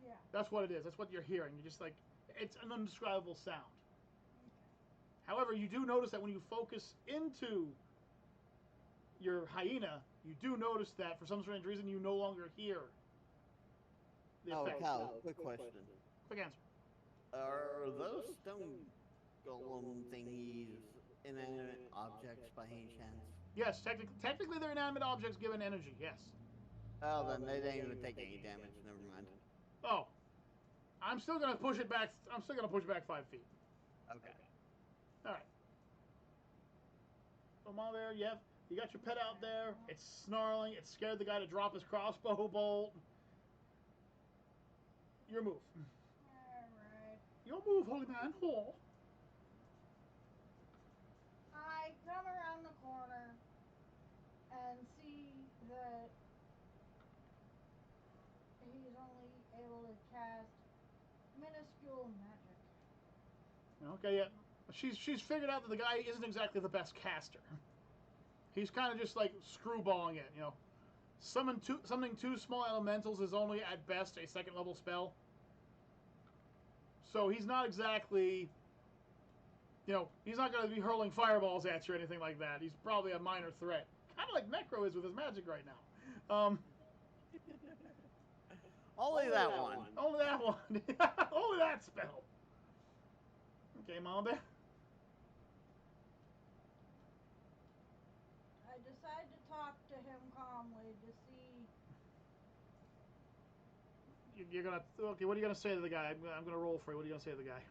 [SPEAKER 3] Yeah.
[SPEAKER 1] That's what it is. That's what you're hearing. You're just like it's an undescribable sound. However, you do notice that when you focus into your hyena, you do notice that for some strange reason you no longer hear the
[SPEAKER 4] Oh,
[SPEAKER 1] effect.
[SPEAKER 4] Cal, quick question.
[SPEAKER 1] Quick answer.
[SPEAKER 4] Are those stone golem thingies inanimate objects by any chance?
[SPEAKER 1] Yes, technically they're inanimate objects given energy. Yes.
[SPEAKER 4] Oh, then they didn't even take any damage. Never mind.
[SPEAKER 1] Oh, I'm still gonna push it back. I'm still gonna push it back 5 feet.
[SPEAKER 4] Okay.
[SPEAKER 1] All right. Come on there. You got your pet out there. It's snarling. It scared the guy to drop his crossbow bolt. Your move.
[SPEAKER 3] Alright.
[SPEAKER 1] Your move, holy man. Oh.
[SPEAKER 3] I come around the corner and see that he's only able to cast minuscule magic.
[SPEAKER 1] Okay, yeah. She's figured out that the guy isn't exactly the best caster. He's kind of just like screwballing it, you know. Summoning two small elementals is only at best a 2nd level spell. So he's not exactly, you know, he's not going to be hurling fireballs at you or anything like that. He's probably a minor threat. Kind of like Necro is with his magic right now.
[SPEAKER 4] Only that one.
[SPEAKER 1] Only that one. Only that spell. Okay, Mama Bear.
[SPEAKER 3] I decide to talk to him calmly to see.
[SPEAKER 1] You're gonna okay. What are you gonna say to the guy? I'm gonna roll for you. What are you gonna say to the guy?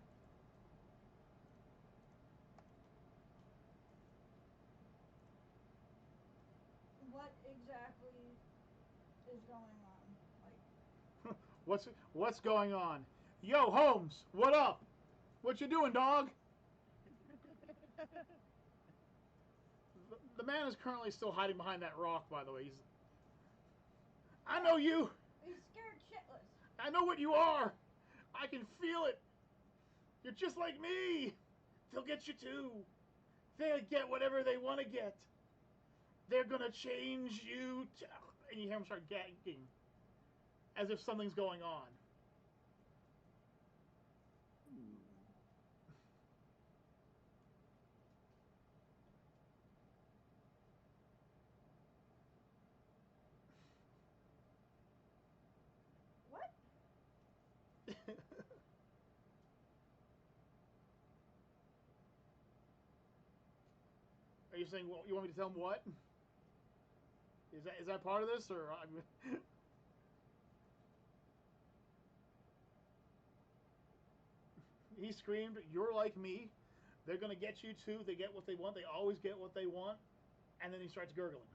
[SPEAKER 3] What exactly is going on? Like,
[SPEAKER 1] What's going on? Yo, Holmes, what up? What you doing, dog? The man is currently still hiding behind that rock, by the way. I know you.
[SPEAKER 3] he's scared shitless.
[SPEAKER 1] I know what you are. I can feel it. You're just like me. They'll get you too. They'll get whatever they want to get. They're gonna change you. And you hear him start gagging, as if something's going on.
[SPEAKER 3] What?
[SPEAKER 1] Are you saying, well, you want me to tell him what? Is that part of this, or? He screamed, "You're like me. They're gonna get you too. They get what they want. They always get what they want." And then he starts gurgling.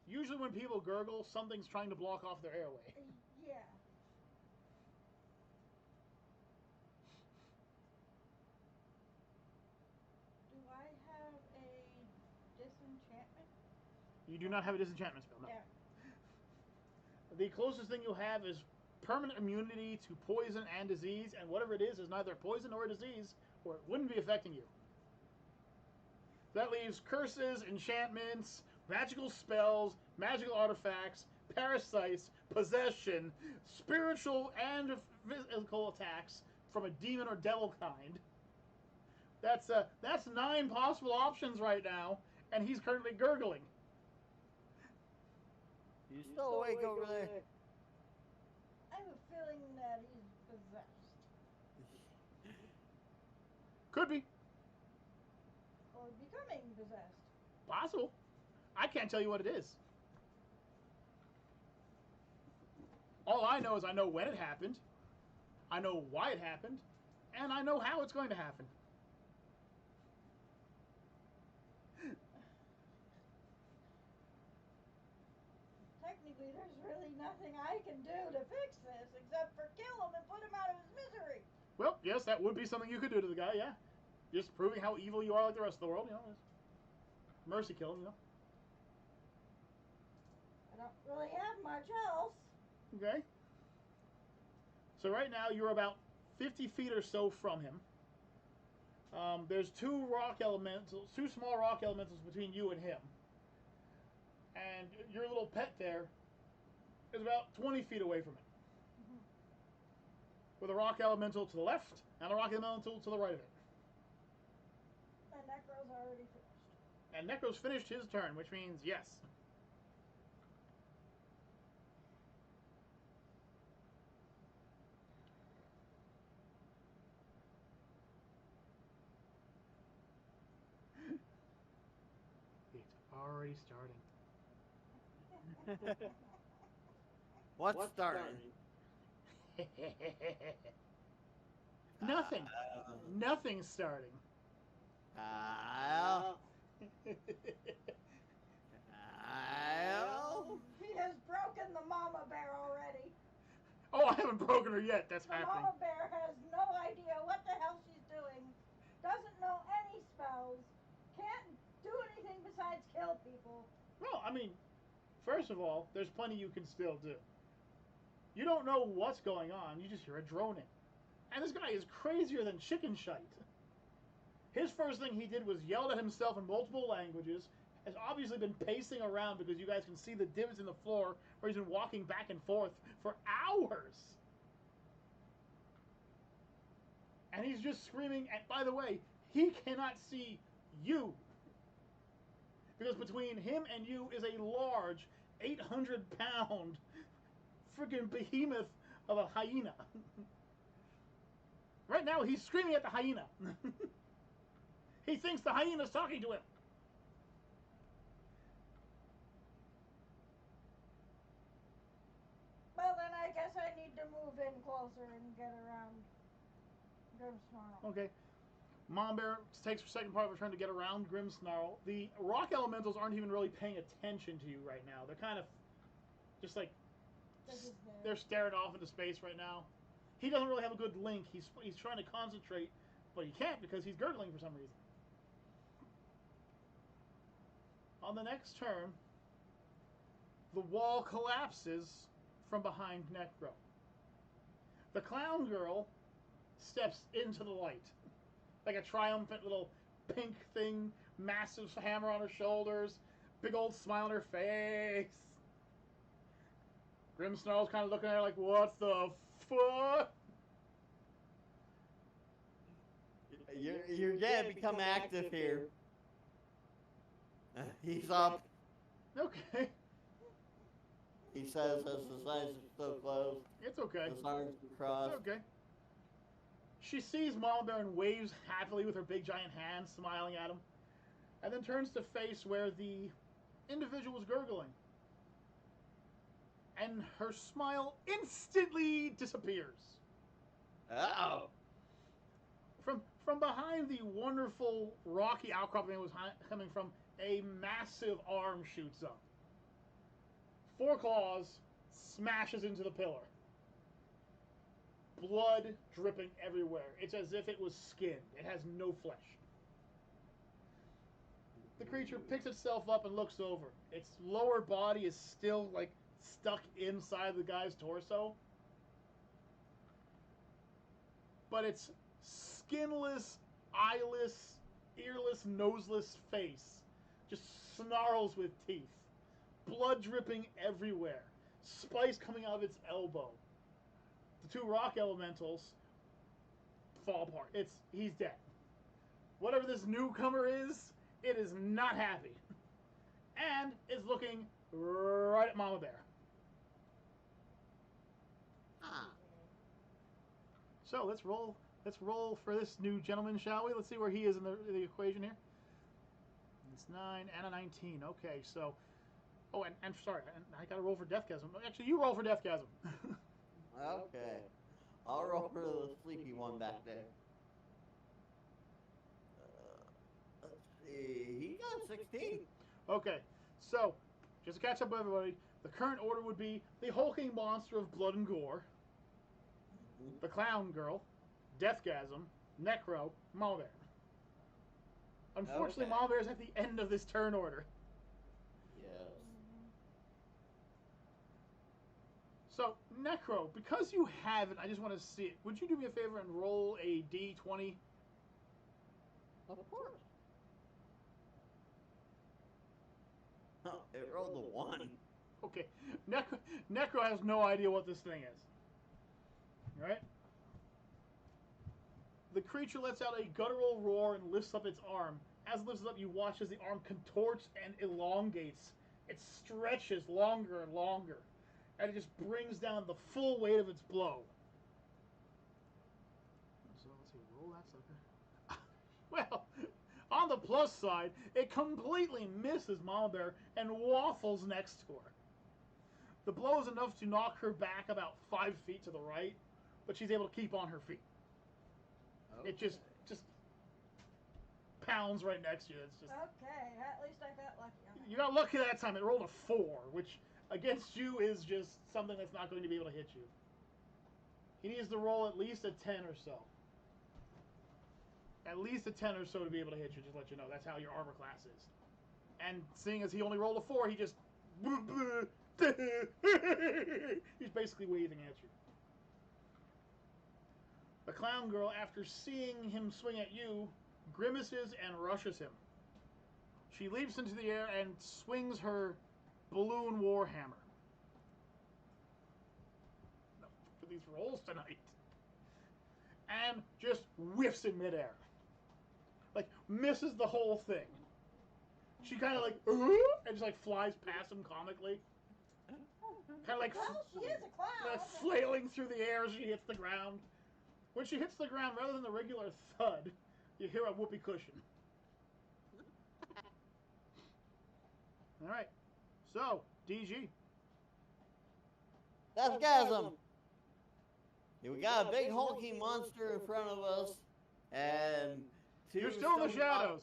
[SPEAKER 1] Usually, when people gurgle, something's trying to block off their airway.
[SPEAKER 3] Yeah. Do I have a disenchantment?
[SPEAKER 1] You do not have a disenchantment spell. No.
[SPEAKER 3] Yeah.
[SPEAKER 1] The closest thing you have is permanent immunity to poison and disease, and whatever it is neither poison or a disease, or it wouldn't be affecting you. That leaves curses, enchantments, magical spells, magical artifacts, parasites, possession, spiritual and physical attacks from a demon or devil kind. That's 9 possible options right now, and he's currently gurgling.
[SPEAKER 4] You still awake over there?
[SPEAKER 3] I have a feeling that he's possessed.
[SPEAKER 1] Could be.
[SPEAKER 3] Or becoming possessed.
[SPEAKER 1] Possible. I can't tell you what it is. All I know is I know when it happened, I know why it happened, and I know how it's going to happen.
[SPEAKER 3] Technically, there's really nothing I can do to fix this except for kill him and put him out of his misery.
[SPEAKER 1] Well, yes, that would be something you could do to the guy, yeah. Just proving how evil you are like the rest of the world, you know. Mercy kill, you know.
[SPEAKER 3] I don't really have much else.
[SPEAKER 1] Okay. So right now you're about 50 feet or so from him. There's two small rock elementals between you and him. And your little pet there is about 20 feet away from it. With a rock elemental to the left and a rock elemental to the right of it.
[SPEAKER 3] And Necro's already finished.
[SPEAKER 1] And Necro's finished his turn, which means yes. It's already starting.
[SPEAKER 4] What's starting?
[SPEAKER 1] Nothing. Nothing's starting.
[SPEAKER 4] Kyle. Kyle.
[SPEAKER 3] He has broken the mama bear already.
[SPEAKER 1] Oh, I haven't broken her yet. That's
[SPEAKER 3] The
[SPEAKER 1] happening.
[SPEAKER 3] mama bear has no idea what the hell she's doing. Doesn't know any spells. Can't do anything besides kill people.
[SPEAKER 1] Well, I mean, first of all, there's plenty you can still do. You don't know what's going on. You just hear a droning. And this guy is crazier than chicken shite. His first thing he did was yelled at himself in multiple languages, has obviously been pacing around because you guys can see the divots in the floor where he's been walking back and forth for hours. And he's just screaming, and by the way, he cannot see you. Because between him and you is a large 800-pound freaking behemoth of a hyena. Right now, he's screaming at the hyena. He thinks the hyena's talking to him.
[SPEAKER 3] Well, then I guess I need to move in closer and get around Grimsnarl.
[SPEAKER 1] Okay. Mom Bear takes her second part of her turn to get around Grimsnarl. The rock elementals aren't even really paying attention to you right now. They're kind of just like they're staring off into space right now. He doesn't really have a good link. He's trying to concentrate, but he can't because he's gurgling for some reason. On the next turn, the wall collapses from behind Necro. The clown girl steps into the light. Like a triumphant little pink thing, massive hammer on her shoulders, big old smile on her face. Grimsnarl's kind of looking at her like, what the fuck?
[SPEAKER 4] You're gonna become active here. He's up.
[SPEAKER 1] Okay.
[SPEAKER 4] He says as his eyes are still closed.
[SPEAKER 1] It's okay.
[SPEAKER 4] His arms are crossed.
[SPEAKER 1] It's okay. She sees Mama Bear and waves happily with her big giant hands, smiling at him. And then turns to face where the individual was gurgling. And her smile instantly disappears.
[SPEAKER 4] Oh.
[SPEAKER 1] From behind the wonderful rocky outcropping it was coming from, a massive arm shoots up. 4 claws smashes into the pillar. Blood dripping everywhere. It's as if it was skin. It has no flesh. The creature picks itself up and looks over. Its lower body is still like stuck inside the guy's torso. But its skinless, eyeless earless, noseless face just snarls with teeth. Blood dripping everywhere. Spice coming out of its elbow. The two rock elementals fall apart. He's dead. Whatever this newcomer is, it is not happy. And is looking right at Mama Bear.
[SPEAKER 4] Ah.
[SPEAKER 1] So let's roll for this new gentleman, shall we? Let's see where he is in the equation here. It's 9 and a 19. Okay, so and sorry, I gotta roll for Deathgasm. Actually, you roll for Deathgasm.
[SPEAKER 4] Okay. I'll roll for the sleepy one back there. Let's see. He got 16.
[SPEAKER 1] Okay, so just to catch up with everybody, the current order would be the hulking monster of blood and gore, the clown girl, Deathgasm, Necro, Mama Bear. Unfortunately,
[SPEAKER 4] Okay.
[SPEAKER 1] Mama Bear's at the end of this turn order.
[SPEAKER 4] Yes.
[SPEAKER 1] So, Necro, because you have it, I just want to see it. Would you do me a favor and roll a D20?
[SPEAKER 4] Of course. Oh, it rolled a 1.
[SPEAKER 1] Okay, Necro has no idea what this thing is. All right? The creature lets out a guttural roar and lifts up its arm. As it lifts it up, you watch as the arm contorts and elongates. It stretches longer and longer. And it just brings down the full weight of its blow. So let's see, roll that sucker. Well, on the plus side, it completely misses Mama Bear and waffles next to her. The blow is enough to knock her back about 5 feet to the right, but she's able to keep on her feet.
[SPEAKER 4] Okay.
[SPEAKER 1] It just pounds right next to you. It's just
[SPEAKER 3] Okay, at least I got lucky on that.
[SPEAKER 1] you got lucky that time. It rolled a 4, which against you is just something that's not going to be able to hit you. He needs to roll at least a 10 or so. At least a 10 or so to be able to hit you, just to let you know. That's how your armor class is. And seeing as he only rolled a 4, he just he's basically waving at you. The clown girl, after seeing him swing at you, grimaces and rushes him. She leaps into the air and swings her balloon warhammer. No, for these rolls tonight. And just whiffs in midair. Like, misses the whole thing. She kind of like, and just like flies past him comically. Kind of like,
[SPEAKER 3] Well, she is a clown.
[SPEAKER 1] like flailing through the air as she hits the ground. When she hits the ground, rather than the regular thud, you hear a whoopee cushion. All right. So, DG.
[SPEAKER 4] Deathgasm! We got a big hulking monster in front of us, and
[SPEAKER 1] You're still in the shadows.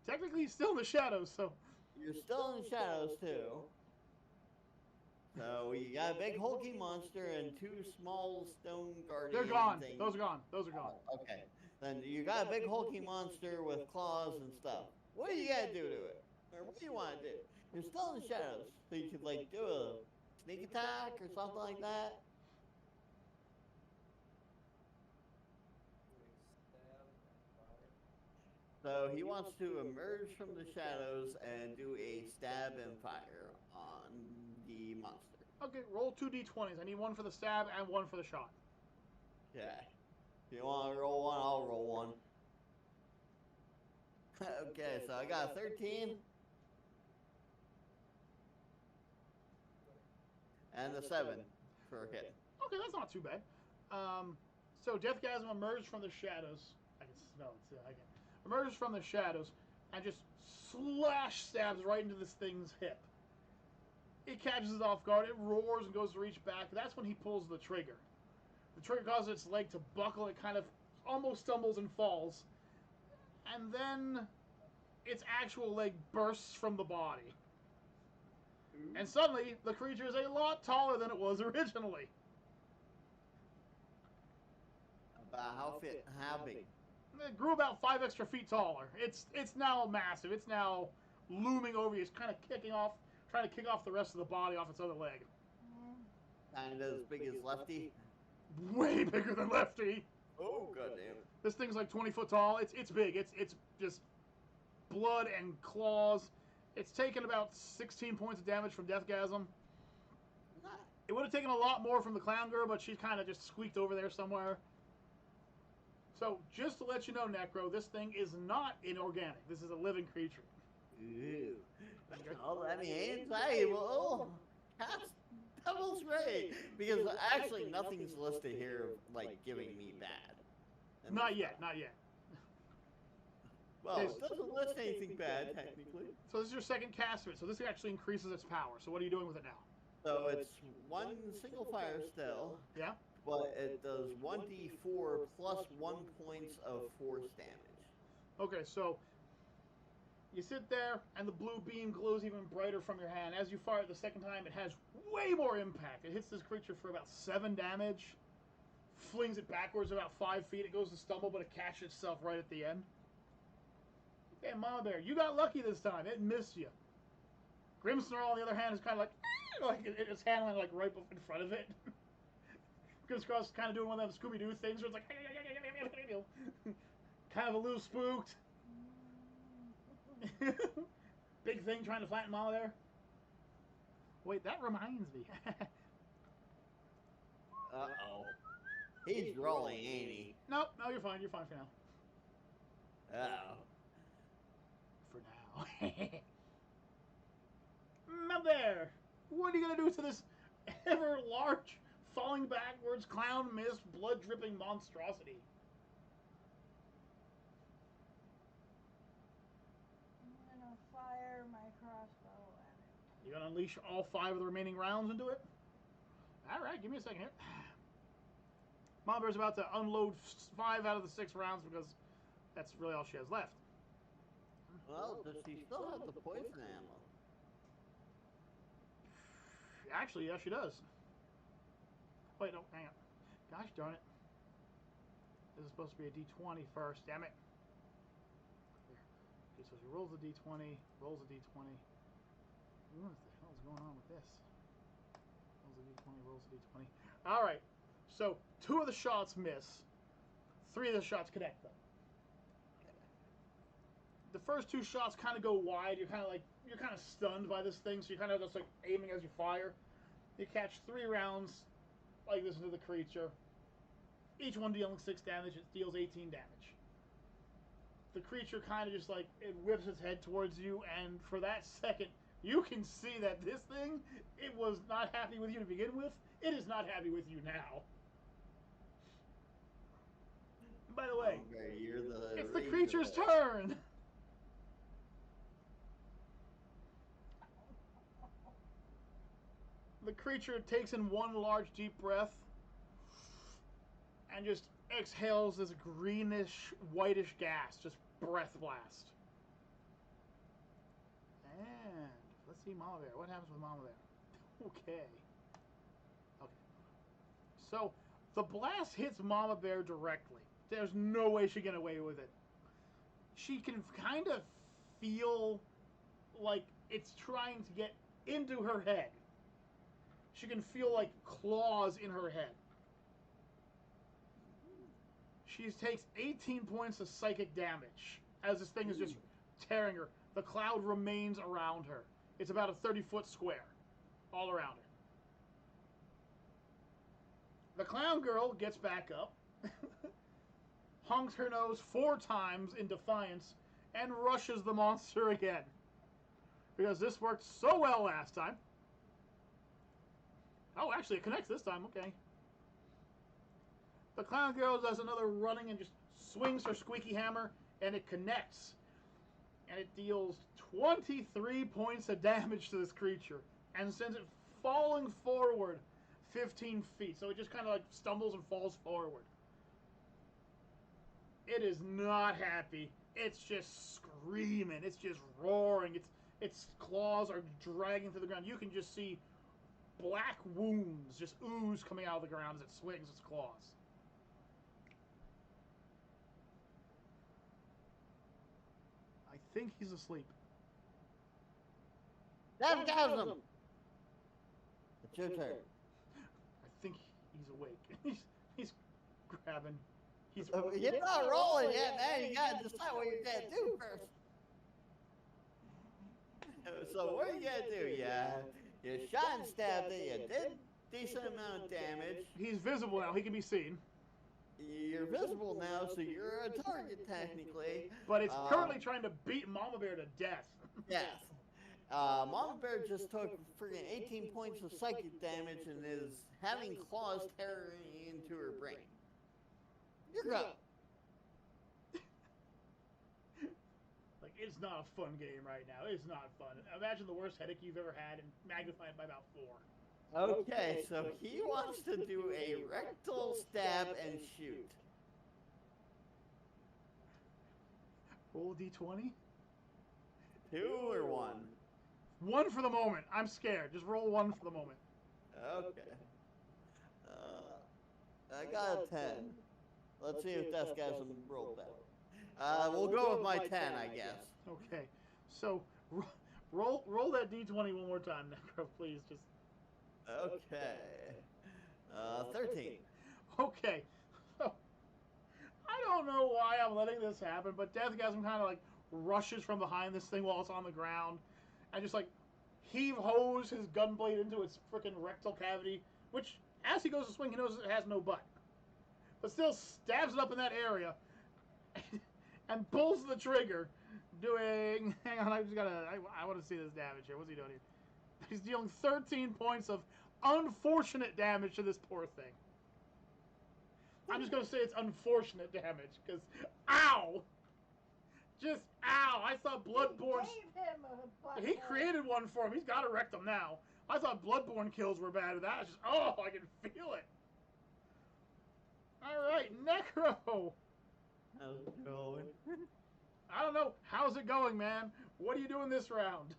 [SPEAKER 1] Technically, he's still in the shadows, so.
[SPEAKER 4] You're still in the shadows, too. So we got a big hulking monster and 2 small stone guardian
[SPEAKER 1] They're gone.
[SPEAKER 4] things.
[SPEAKER 1] Those are gone. Those are gone.
[SPEAKER 4] Okay. Then you got a big hulking monster with claws and stuff. What do you gotta do to it? Or what do you want to do? You're still in the shadows, so you could like do a sneak attack or something like that. So he wants to emerge from the shadows and do a stab and fire on the monster.
[SPEAKER 1] Okay, roll 2 d20s. I need one for the stab and one for the shot.
[SPEAKER 4] Okay. If you want to roll one, I'll roll one. Okay, so I got a 13. And a 7 for a hit.
[SPEAKER 1] Okay, that's not too bad. So Deathgasm emerged from the shadows. I can smell it too. I can. Emerges from the shadows and just stabs right into this thing's hip. It catches it off guard. It roars and goes to reach back. That's when he pulls the trigger. The trigger causes its leg to buckle. It kind of almost stumbles and falls. And then its actual leg bursts from the body. And suddenly, the creature is a lot taller than it was originally.
[SPEAKER 4] About how big?
[SPEAKER 1] It grew about 5 extra feet taller. It's now massive. It's now looming over you. It's kind of trying to kick off the rest of the body off its other leg.
[SPEAKER 4] Kind of as big as Lefty.
[SPEAKER 1] Way bigger than Lefty.
[SPEAKER 4] Oh, goddamn.
[SPEAKER 1] This thing's like 20 foot tall. It's big. It's just blood and claws. It's taken about 16 points of damage from Deathgasm. It would have taken a lot more from the clown girl, but she's kind of just squeaked over there somewhere. So, just to let you know, Necro, this thing is not inorganic. This is a living creature.
[SPEAKER 4] Ew. Oh, that means I will cast Devil's Ray. Because actually, nothing's listed here of, like, giving me bad.
[SPEAKER 1] Not yet, not yet.
[SPEAKER 4] Well, it doesn't list anything bad, technically.
[SPEAKER 1] So this is your second cast of it. So this actually increases its power. So what are you doing with it now?
[SPEAKER 4] So it's one single fire still.
[SPEAKER 1] Yeah?
[SPEAKER 4] But it does 1d4 plus 1 points of force damage.
[SPEAKER 1] Okay, so you sit there, and the blue beam glows even brighter from your hand. As you fire it the second time, it has way more impact. It hits this creature for about 7 damage, flings it backwards about 5 feet. It goes to stumble, but it catches itself right at the end. Okay, Mama Bear, you got lucky this time. It missed you. Grimmsnarl, on the other hand, is kind of like it's handling like right in front of it. Grimmsnarl is kind of doing one of them Scooby-Doo things where it's like kind of a little spooked. Big thing trying to flatten Mama there. Wait, that reminds me.
[SPEAKER 4] Uh-oh. He's rolling, ain't he?
[SPEAKER 1] Nope, no, you're fine. You're fine for now.
[SPEAKER 4] Uh-oh.
[SPEAKER 1] For now. Now there. What are you going to do to this ever large, falling backwards, clown mist, blood-dripping monstrosity?
[SPEAKER 3] I'm gonna fire my crossbow at it.
[SPEAKER 1] You're going to unleash all 5 of the remaining rounds into it? Alright, give me a second here. Mama Bear's about to unload 5 out of the 6 rounds because that's really all she has left.
[SPEAKER 4] Well, does she still have the poison ammo?
[SPEAKER 1] Actually, yeah, she does. Wait, no, hang on. Gosh darn it. This is supposed to be a D20 first, damn it. Here. Okay, so she rolls a D20, rolls a D20. What the hell is going on with this? Rolls a D20, rolls a D20. Alright, so 2 of the shots miss. 3 of the shots connect them. The first 2 shots kind of go wide. You're kind of stunned by this thing, so you're kind of just like aiming as you fire. You catch 3 rounds like this into the creature. Each one dealing 6 damage. It deals 18 damage. The creature kind of just like, it whips its head towards you, and for that second, you can see that this thing, it was not happy with you to begin with. It is not happy with you now. By the way,
[SPEAKER 4] Okay,
[SPEAKER 1] it's the creature's turn. The creature takes in 1 large deep breath and just exhales this greenish, whitish gas, just breath blast. And let's see Mama Bear. What happens with Mama Bear? Okay. So the blast hits Mama Bear directly. There's no way she can get away with it. She can kind of feel like it's trying to get into her head. She can feel like claws in her head. She takes 18 points of psychic damage as this thing is just tearing her. The cloud remains around her. It's about a 30-foot square all around her. The clown girl gets back up, honks her nose 4 times in defiance, and rushes the monster again. Because this worked so well last time. Oh, actually, it connects this time. Okay. The clown girl does another running and just swings her squeaky hammer, and it connects. And it deals 23 points of damage to this creature and sends it falling forward 15 feet. So it just kind of like stumbles and falls forward. It is not happy. It's just screaming. It's just roaring. Its claws are dragging through the ground. You can just see black wounds just ooze coming out of the ground as it swings its claws. I think he's asleep.
[SPEAKER 4] Deathgasm! It's your turn.
[SPEAKER 1] I think he's awake. he's grabbing.
[SPEAKER 4] You're not rolling yet, man. You gotta decide what you're gonna do first. So what are you gonna do? You shot and stabbed it. You did decent amount of damage.
[SPEAKER 1] He's visible now. He can be seen.
[SPEAKER 4] You're visible now, so you're a target technically.
[SPEAKER 1] But it's currently trying to beat Mama Bear to death.
[SPEAKER 4] Yes. Mama Bear just took friggin' 18 points of psychic damage and is having claws tearing into her brain. You're up.
[SPEAKER 1] Like, it's not a fun game right now. It's not fun. Imagine the worst headache you've ever had and magnified by about 4.
[SPEAKER 4] Okay, so he wants to do a rectal stab and shoot.
[SPEAKER 1] Roll a d20.
[SPEAKER 4] 2 or 1?
[SPEAKER 1] 1 for the moment. I'm scared. Just roll 1 for the moment.
[SPEAKER 4] Okay. I got a 10. Let's see if this guy's roll better. We'll go with my 10, I guess.
[SPEAKER 1] Okay. So, roll that d20 one more time, Necro, please. Just.
[SPEAKER 4] Okay. 13.
[SPEAKER 1] Okay. So, I don't know why I'm letting this happen, but Deathgasm kind of like rushes from behind this thing while it's on the ground and just like heave-hoes his gunblade into its freaking rectal cavity, which, as he goes to swing, he knows it has no butt. But still stabs it up in that area and pulls the trigger, doing... Hang on, I want to see this damage here. What's he doing here? He's dealing 13 points of unfortunate damage to this poor thing. I'm just going to say it's unfortunate damage, because... Ow! Just ow! I thought Bloodborne... He created one for him. He's got to wreck them now. I thought Bloodborne kills were bad. That was just... Oh, I can feel it. Alright, Necro!
[SPEAKER 4] How's it going?
[SPEAKER 1] I don't know. How's it going, man? What are you doing this round?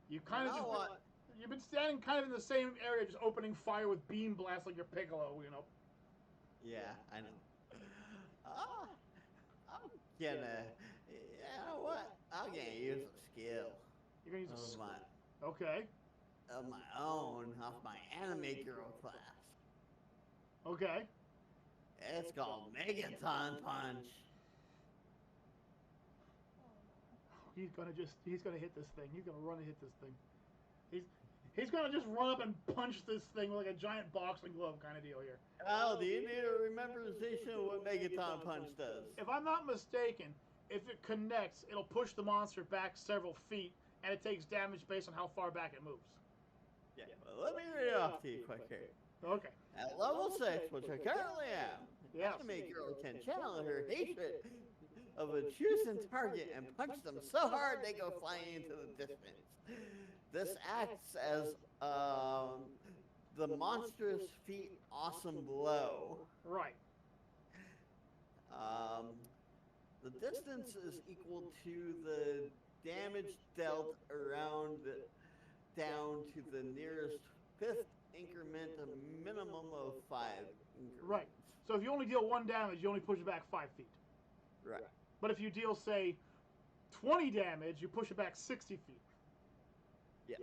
[SPEAKER 1] You kind of you've been standing kind of in the same area, just opening fire with beam blasts like your Piccolo, you know.
[SPEAKER 4] Yeah, I know. I'm gonna, you know what? I'm gonna use a skill.
[SPEAKER 1] You're gonna use a skill. Okay.
[SPEAKER 4] Of my own, off my anime girl class.
[SPEAKER 1] Okay.
[SPEAKER 4] It's called Megaton Punch.
[SPEAKER 1] He's gonna hit this thing. He's gonna run and hit this thing. He's gonna just run up and punch this thing with like a giant boxing glove kind of deal here.
[SPEAKER 4] Oh, do you need a memorization of what Megaton Punch does?
[SPEAKER 1] If I'm not mistaken, if it connects, it'll push the monster back several feet, and it takes damage based on how far back it moves.
[SPEAKER 4] Yeah, well, let me read it off to you quick here.
[SPEAKER 1] Okay.
[SPEAKER 4] At level 6, which I currently am,
[SPEAKER 1] yes.
[SPEAKER 4] Anime Girl can channel her hatred of a chosen target and punch them so hard they go flying into the distance. This acts as the monstrous feat awesome blow.
[SPEAKER 1] Right.
[SPEAKER 4] The distance is equal to the damage dealt around down to the nearest 5th increment, a minimum of 5 increments.
[SPEAKER 1] Right. So if you only deal 1 damage, you only push it back 5 feet.
[SPEAKER 4] Right.
[SPEAKER 1] But if you deal, say, 20 damage, you push it back 60 feet.
[SPEAKER 4] Yeah.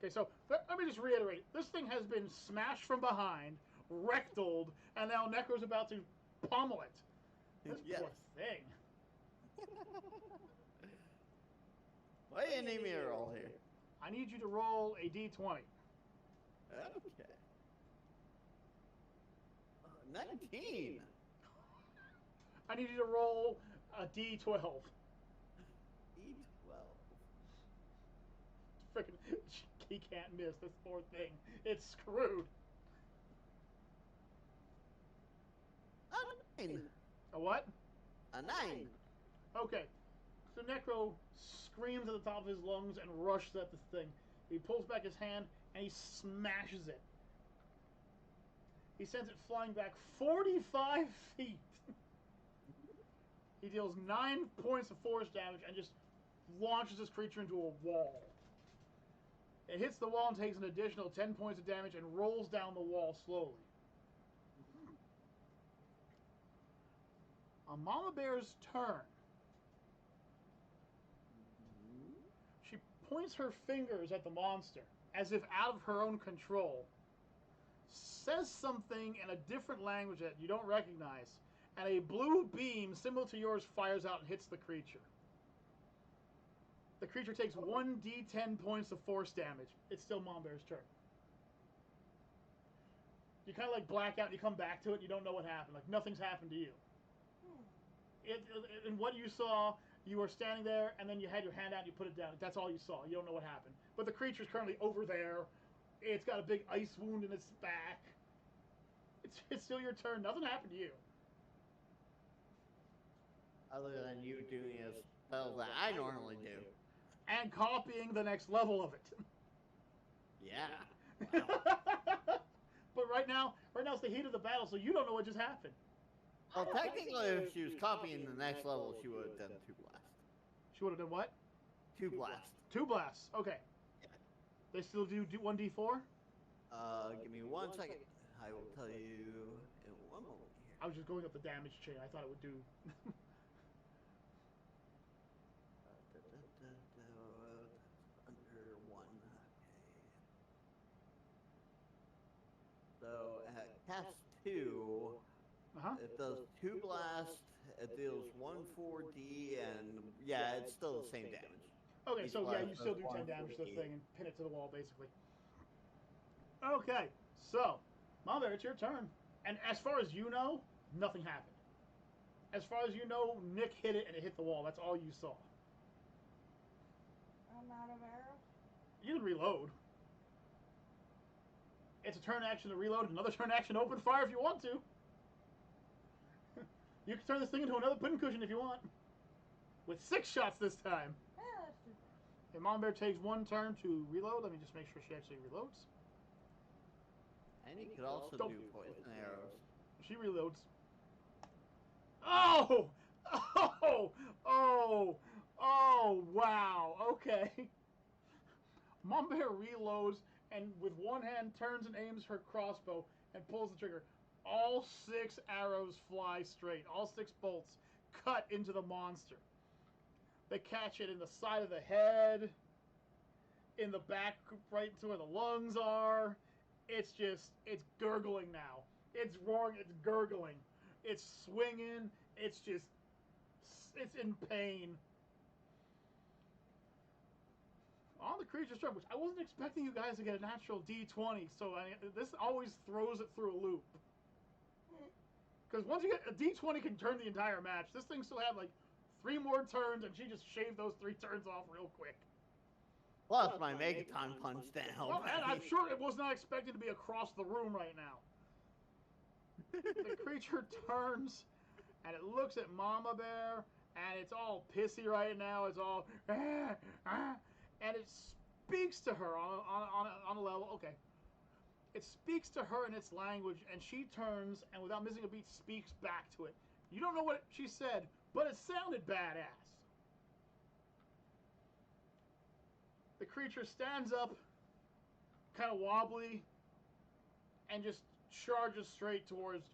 [SPEAKER 1] Okay, so let me just reiterate. This thing has been smashed from behind, rectaled, and now Necro's about to pummel it. This poor thing.
[SPEAKER 4] Why do you need me to roll here?
[SPEAKER 1] I need you to roll a d20.
[SPEAKER 4] Okay. 19.
[SPEAKER 1] I need you to roll a d12.
[SPEAKER 4] E12.
[SPEAKER 1] Freaking, he can't miss this poor thing. It's screwed.
[SPEAKER 4] A 9.
[SPEAKER 1] A what?
[SPEAKER 4] A 9.
[SPEAKER 1] Okay. So Necro screams at the top of his lungs and rushes at this thing. He pulls back his hand and he smashes it. He sends it flying back 45 feet. He deals 9 points of force damage and just launches this creature into a wall. It hits the wall and takes an additional 10 points of damage and rolls down the wall slowly. On Mama Bear's turn, points her fingers at the monster, as if out of her own control, says something in a different language that you don't recognize, and a blue beam similar to yours fires out and hits the creature. The creature takes 1d10 points of force damage. It's still Mom Bear's turn. You kind of like black out and you come back to it, you don't know what happened. Like nothing's happened to you. In what you saw, you were standing there and then you had your hand out and you put it down. That's all you saw. You don't know what happened. But the creature's currently over there. It's got a big ice wound in its back. It's still your turn. Nothing happened to you.
[SPEAKER 4] Other than you doing a spell that I normally do.
[SPEAKER 1] And copying the next level of it.
[SPEAKER 4] Yeah. Wow.
[SPEAKER 1] But right now it's the heat of the battle, so you don't know what just happened.
[SPEAKER 4] Well, technically, if she was copying the next level, she would have done 2 blasts.
[SPEAKER 1] She would have done what?
[SPEAKER 4] 2 blasts.
[SPEAKER 1] 2 blasts. Okay.
[SPEAKER 4] Yeah.
[SPEAKER 1] They still do 1d4?
[SPEAKER 4] Give me 1 second. I will tell you in 1 moment here.
[SPEAKER 1] I was just going up the damage chain. I thought it would do.
[SPEAKER 4] Under 1. Okay. So at cast 2, it does 2 blasts. It deals 1 4d, and yeah, it's still the same damage.
[SPEAKER 1] Okay,
[SPEAKER 4] Each
[SPEAKER 1] so yeah,
[SPEAKER 4] blast
[SPEAKER 1] you still
[SPEAKER 4] does
[SPEAKER 1] do 10
[SPEAKER 4] 1
[SPEAKER 1] damage to the
[SPEAKER 4] 4d.
[SPEAKER 1] thing and pin it to the wall, basically. Okay, so Mom Bear, it's your turn. And as far as you know, nothing happened. As far as you know, Nick hit it and it hit the wall. That's all you saw.
[SPEAKER 3] I'm out of arrows.
[SPEAKER 1] You can reload. It's a turn action to reload, another turn action to open fire if you want to. You can turn this thing into another pincushion if you want. With 6 shots this time.
[SPEAKER 3] Yeah, let's do that.
[SPEAKER 1] Okay, Mom Bear takes 1 turn to reload. Let me just make sure she actually reloads.
[SPEAKER 4] And you could also
[SPEAKER 1] Don't-
[SPEAKER 4] do poison arrows.
[SPEAKER 1] She reloads. Oh! Oh! Oh! Oh, wow. Okay. Mom Bear reloads and with one hand turns and aims her crossbow and pulls the trigger. All 6 arrows fly straight. All 6 bolts cut into the monster. They catch it in the side of the head, in the back, right to where the lungs are. It's gurgling now. It's roaring, it's gurgling. It's swinging, it's in pain. On the creature's turn, which I wasn't expecting you guys to get a natural D20, so this always throws it through a loop. Because once you get a D20 can turn the entire match. This thing still had like 3 more turns, and she just shaved those 3 turns off real quick.
[SPEAKER 4] Plus my Megaton punch down.
[SPEAKER 1] Well, and I'm sure it was not expected to be across the room right now. The creature turns, and it looks at Mama Bear, and it's all pissy right now. It's all, and it speaks to her on a level. Okay. It speaks to her in its language, and she turns, and without missing a beat, speaks back to it. You don't know what she said, but it sounded badass. The creature stands up, kind of wobbly, and just charges right towards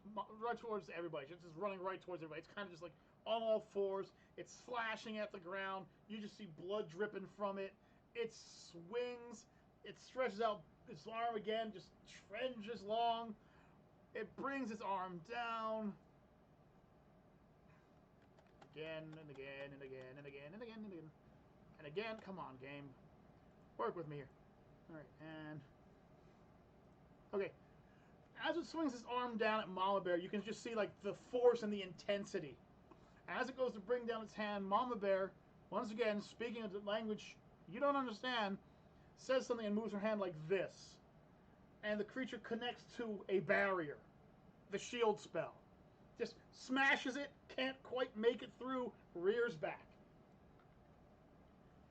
[SPEAKER 1] everybody. It's just running right towards everybody. It's kind of just like on all 4s. It's slashing at the ground. You just see blood dripping from it. It swings. It stretches out its arm again, just trenches long. It brings its arm down. Again and again and again and again and again and again. And again, come on, game. Work with me here. Alright, and... Okay. As it swings its arm down at Mama Bear, you can just see, like, the force and the intensity. As it goes to bring down its hand, Mama Bear, once again, speaking a language you don't understand, says something and moves her hand like this. And the creature connects to a barrier. The shield spell. Just smashes it, can't quite make it through, rears back.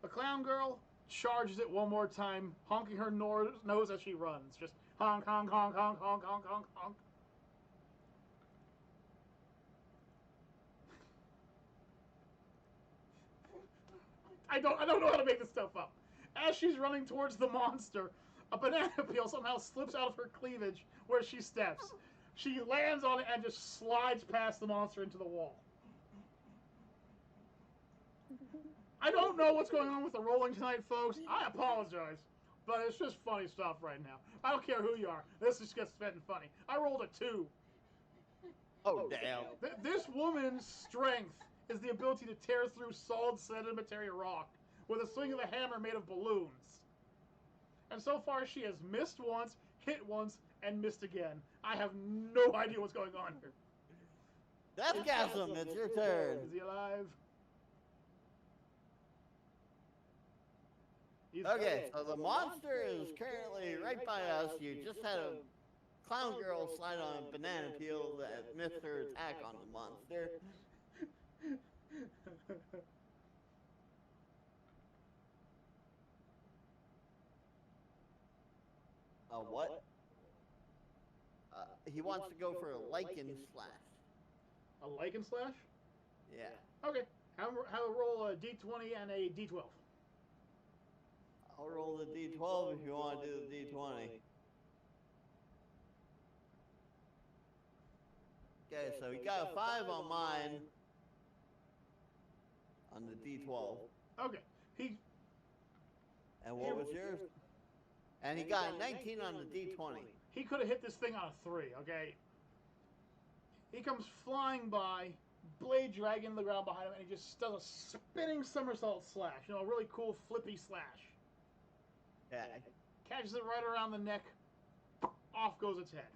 [SPEAKER 1] The clown girl charges it one more time, honking her nose as she runs. Just honk, honk, honk, honk, honk, honk, honk, honk. I don't know how to make this stuff up. As she's running towards the monster, a banana peel somehow slips out of her cleavage where she steps. She lands on it and just slides past the monster into the wall. I don't know what's going on with the rolling tonight, folks. I apologize. But it's just funny stuff right now. I don't care who you are. This just gets getting funny. I rolled a 2.
[SPEAKER 4] Oh, damn.
[SPEAKER 1] This woman's strength is the ability to tear through solid sedimentary rock with a swing of a hammer made of balloons. And so far, she has missed once, hit once, and missed again. I have no idea what's going on here.
[SPEAKER 4] Deathgasm, it's your turn.
[SPEAKER 1] Is he alive?
[SPEAKER 4] Okay, so the monster is currently right by us. You just had a clown girl slide on a banana peel that missed her attack on the monster. What? He wants to go for a lichen slash.
[SPEAKER 1] A lichen slash?
[SPEAKER 4] Yeah.
[SPEAKER 1] Okay. Have a roll a d20 and a d12.
[SPEAKER 4] I'll roll the d12 if you want to do the d20. Okay, so he got a 5 on mine on the d12.
[SPEAKER 1] Okay.
[SPEAKER 4] And what was yours? And he got a 19 on the d20.
[SPEAKER 1] He could have hit this thing on a 3, okay? He comes flying by, blade dragging the ground behind him, and he just does a spinning somersault slash. You know, a really cool flippy slash.
[SPEAKER 4] Yeah.
[SPEAKER 1] Catches it right around the neck. Off goes its head.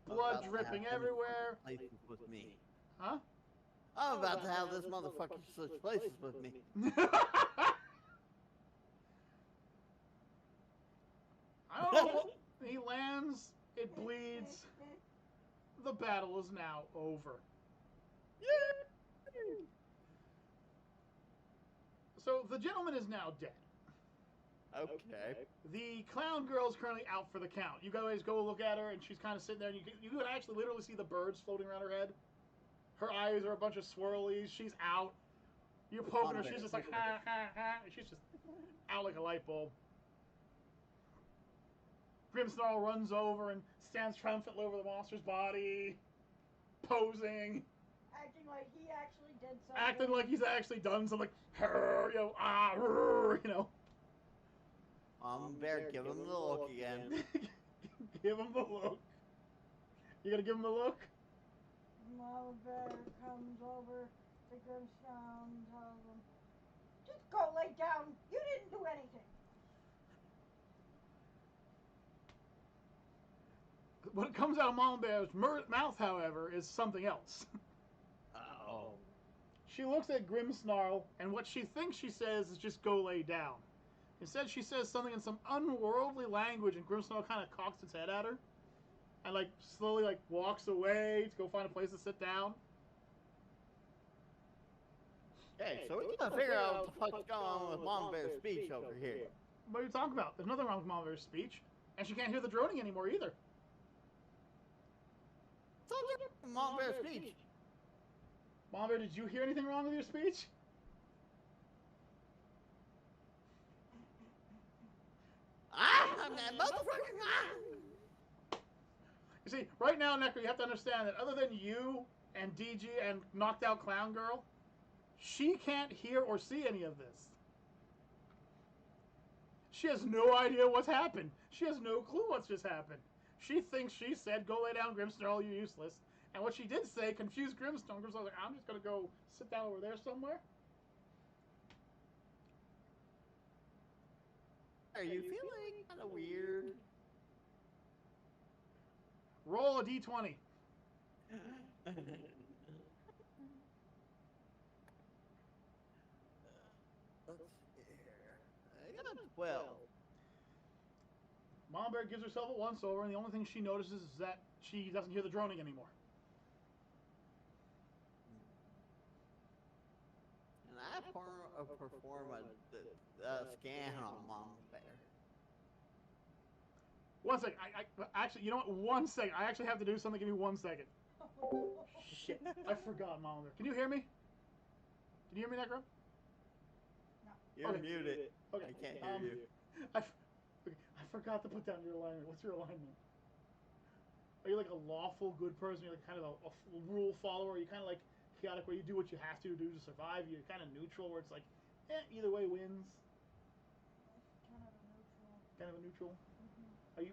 [SPEAKER 1] Blood dripping everywhere.
[SPEAKER 4] Places with me.
[SPEAKER 1] Huh?
[SPEAKER 4] I'm about to have this motherfucker switch places with me.
[SPEAKER 1] I don't know. He lands. It bleeds. The battle is now over. So the gentleman is now dead.
[SPEAKER 4] Okay.
[SPEAKER 1] The clown girl is currently out for the count. You guys go look at her, and she's kind of sitting there, and you can actually literally see the birds floating around her head. Her eyes are a bunch of swirlies. She's out. You're poking her. She's just like, ha, ha, ha. She's just out like a light bulb. Grimsnarl runs over and stands triumphantly over the monster's body, posing.
[SPEAKER 3] Acting like he actually did something.
[SPEAKER 1] Acting like he's actually done something, like, you know, you know.
[SPEAKER 4] Bear, give him the look again.
[SPEAKER 1] Give him the look. You gonna give him the look?
[SPEAKER 3] Mama Bear comes over to Grimstone and tells him, just go lay down. You didn't do anything.
[SPEAKER 1] What comes out of Mama Bear's mouth, however, is something else.
[SPEAKER 4] Uh-oh.
[SPEAKER 1] She looks at Grimsnarl, and what she thinks she says is just go lay down. Instead, she says something in some unworldly language, and Grimsnarl kind of cocks its head at her. And, like, slowly, like, walks away to go find a place to sit down.
[SPEAKER 4] Okay, so we gotta figure out what the fuck's going on with Mama Bear's speech over here.
[SPEAKER 1] What are you talking about? There's nothing wrong with Mama Bear's speech. And she can't hear the droning anymore, either.
[SPEAKER 4] Mama Bear's speech.
[SPEAKER 1] Mama Bear, did you hear anything wrong with your speech?
[SPEAKER 4] I'm that motherfucker.
[SPEAKER 1] You see, right now, Necro, you have to understand that other than you and DG and Knocked Out Clown Girl, she can't hear or see any of this. She has no idea what's happened. She has no clue what's just happened. She thinks she said, go lay down, Grimsnarl, you're useless. And what she did say confused Grimstone. Grimstone's like, I'm just going to go sit down over there somewhere.
[SPEAKER 4] Are you feeling kind of weird?
[SPEAKER 1] Roll a d20.
[SPEAKER 4] I got a 12.
[SPEAKER 1] Mama Bear gives herself a once-over, and the only thing she notices is that she doesn't hear the droning anymore.
[SPEAKER 4] And I perform a scan on Mama Bear.
[SPEAKER 1] One second. Actually, you know what? 1 second. I actually have to do something. Give me 1 second. Shit. I forgot, Mama Bear. Can you hear me? Can you hear me, Necro?
[SPEAKER 4] You're
[SPEAKER 1] Okay.
[SPEAKER 4] muted.
[SPEAKER 1] Okay.
[SPEAKER 4] I can't hear you.
[SPEAKER 1] I forgot to put down your alignment. What's your alignment? Are you like a lawful good person? You're like kind of a rule follower? Are you kind of like chaotic where you do what you have to do to survive? You're kind of neutral where it's like, either way wins? kind of a neutral?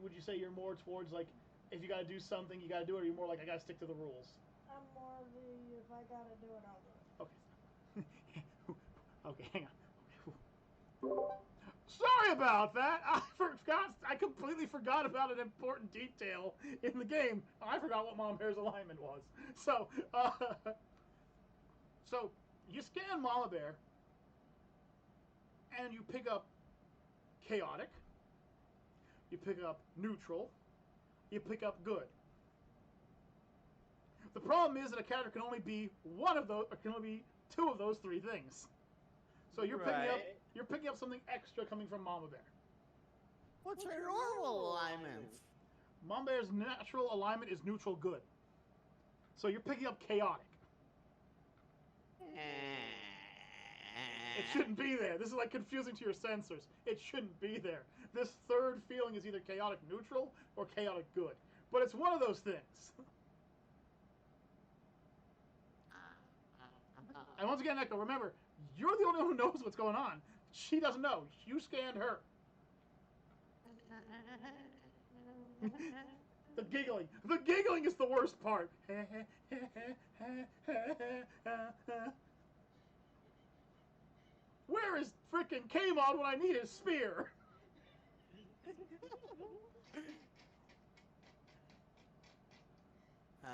[SPEAKER 1] Would you say you're more towards like, if you got to do something, you got to do it, or you're more like, I got to stick to the rules?
[SPEAKER 3] I'm more the, if I gotta do it, I'll do it.
[SPEAKER 1] Okay. Okay, hang on. Sorry about that. I completely forgot about an important detail in the game. I forgot what Mama Bear's alignment was. So you scan Mama Bear, and you pick up chaotic. You pick up neutral. You pick up good. The problem is that a character can only be one of those, or can only be two of those three things. So you're picking up something extra coming from Mama Bear.
[SPEAKER 4] What's her normal alignment?
[SPEAKER 1] Mama Bear's natural alignment is neutral good. So you're picking up chaotic. It shouldn't be there. This is like confusing to your sensors. It shouldn't be there. This third feeling is either chaotic neutral or chaotic good. But it's one of those things. And once again, Echo, remember, you're the only one who knows what's going on. She doesn't know. You scanned her. The giggling. The giggling is the worst part. Where is frickin' K-Mod when I need his spear?
[SPEAKER 4] I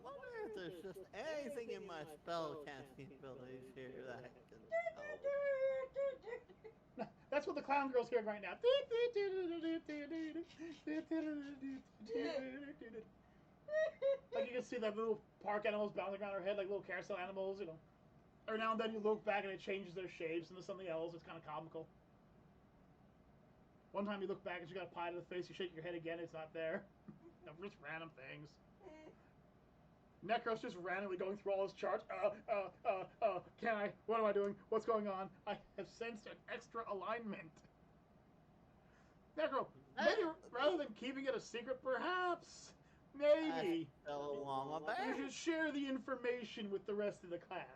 [SPEAKER 4] wonder if there's just anything in my spell casting abilities here that can help.
[SPEAKER 1] That's what the clown girl's hearing right now. Like you can see that little park animals bouncing around her head, like little carousel animals, you know. Every now and then you look back and it changes their shapes into something else. It's kind of comical. One time you look back and you got a pie to the face, you shake your head again, it's not there. Just random things. Necro's just randomly going through all his charts. Can I? What am I doing? What's going on? I have sensed an extra alignment. Necro, maybe rather than keeping it a secret, perhaps, maybe, you should share the information with the rest of the class.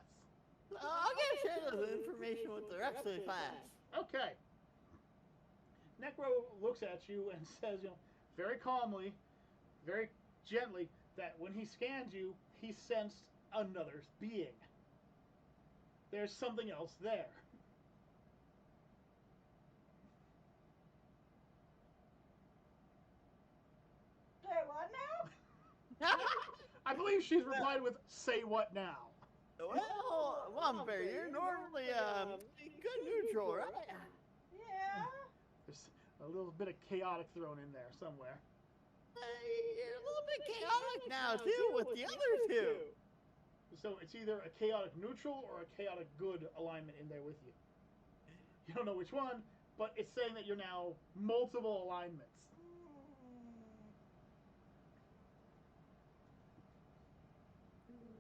[SPEAKER 4] I'll get share the information with the rest of the class.
[SPEAKER 1] Okay. Necro looks at you and says, you know, very calmly, very gently, that when he scanned you, he sensed another being. There's something else there.
[SPEAKER 3] Say what now?
[SPEAKER 1] I believe she's replied with, say what now?
[SPEAKER 4] Well, Mama Bear, you're normally good neutral, right?
[SPEAKER 3] Yeah.
[SPEAKER 1] There's a little bit of chaotic thrown in there somewhere.
[SPEAKER 4] You're a little bit chaotic now, too, with the other two.
[SPEAKER 1] So it's either a chaotic neutral or a chaotic good alignment in there with you. You don't know which one, but it's saying that you're now multiple alignments.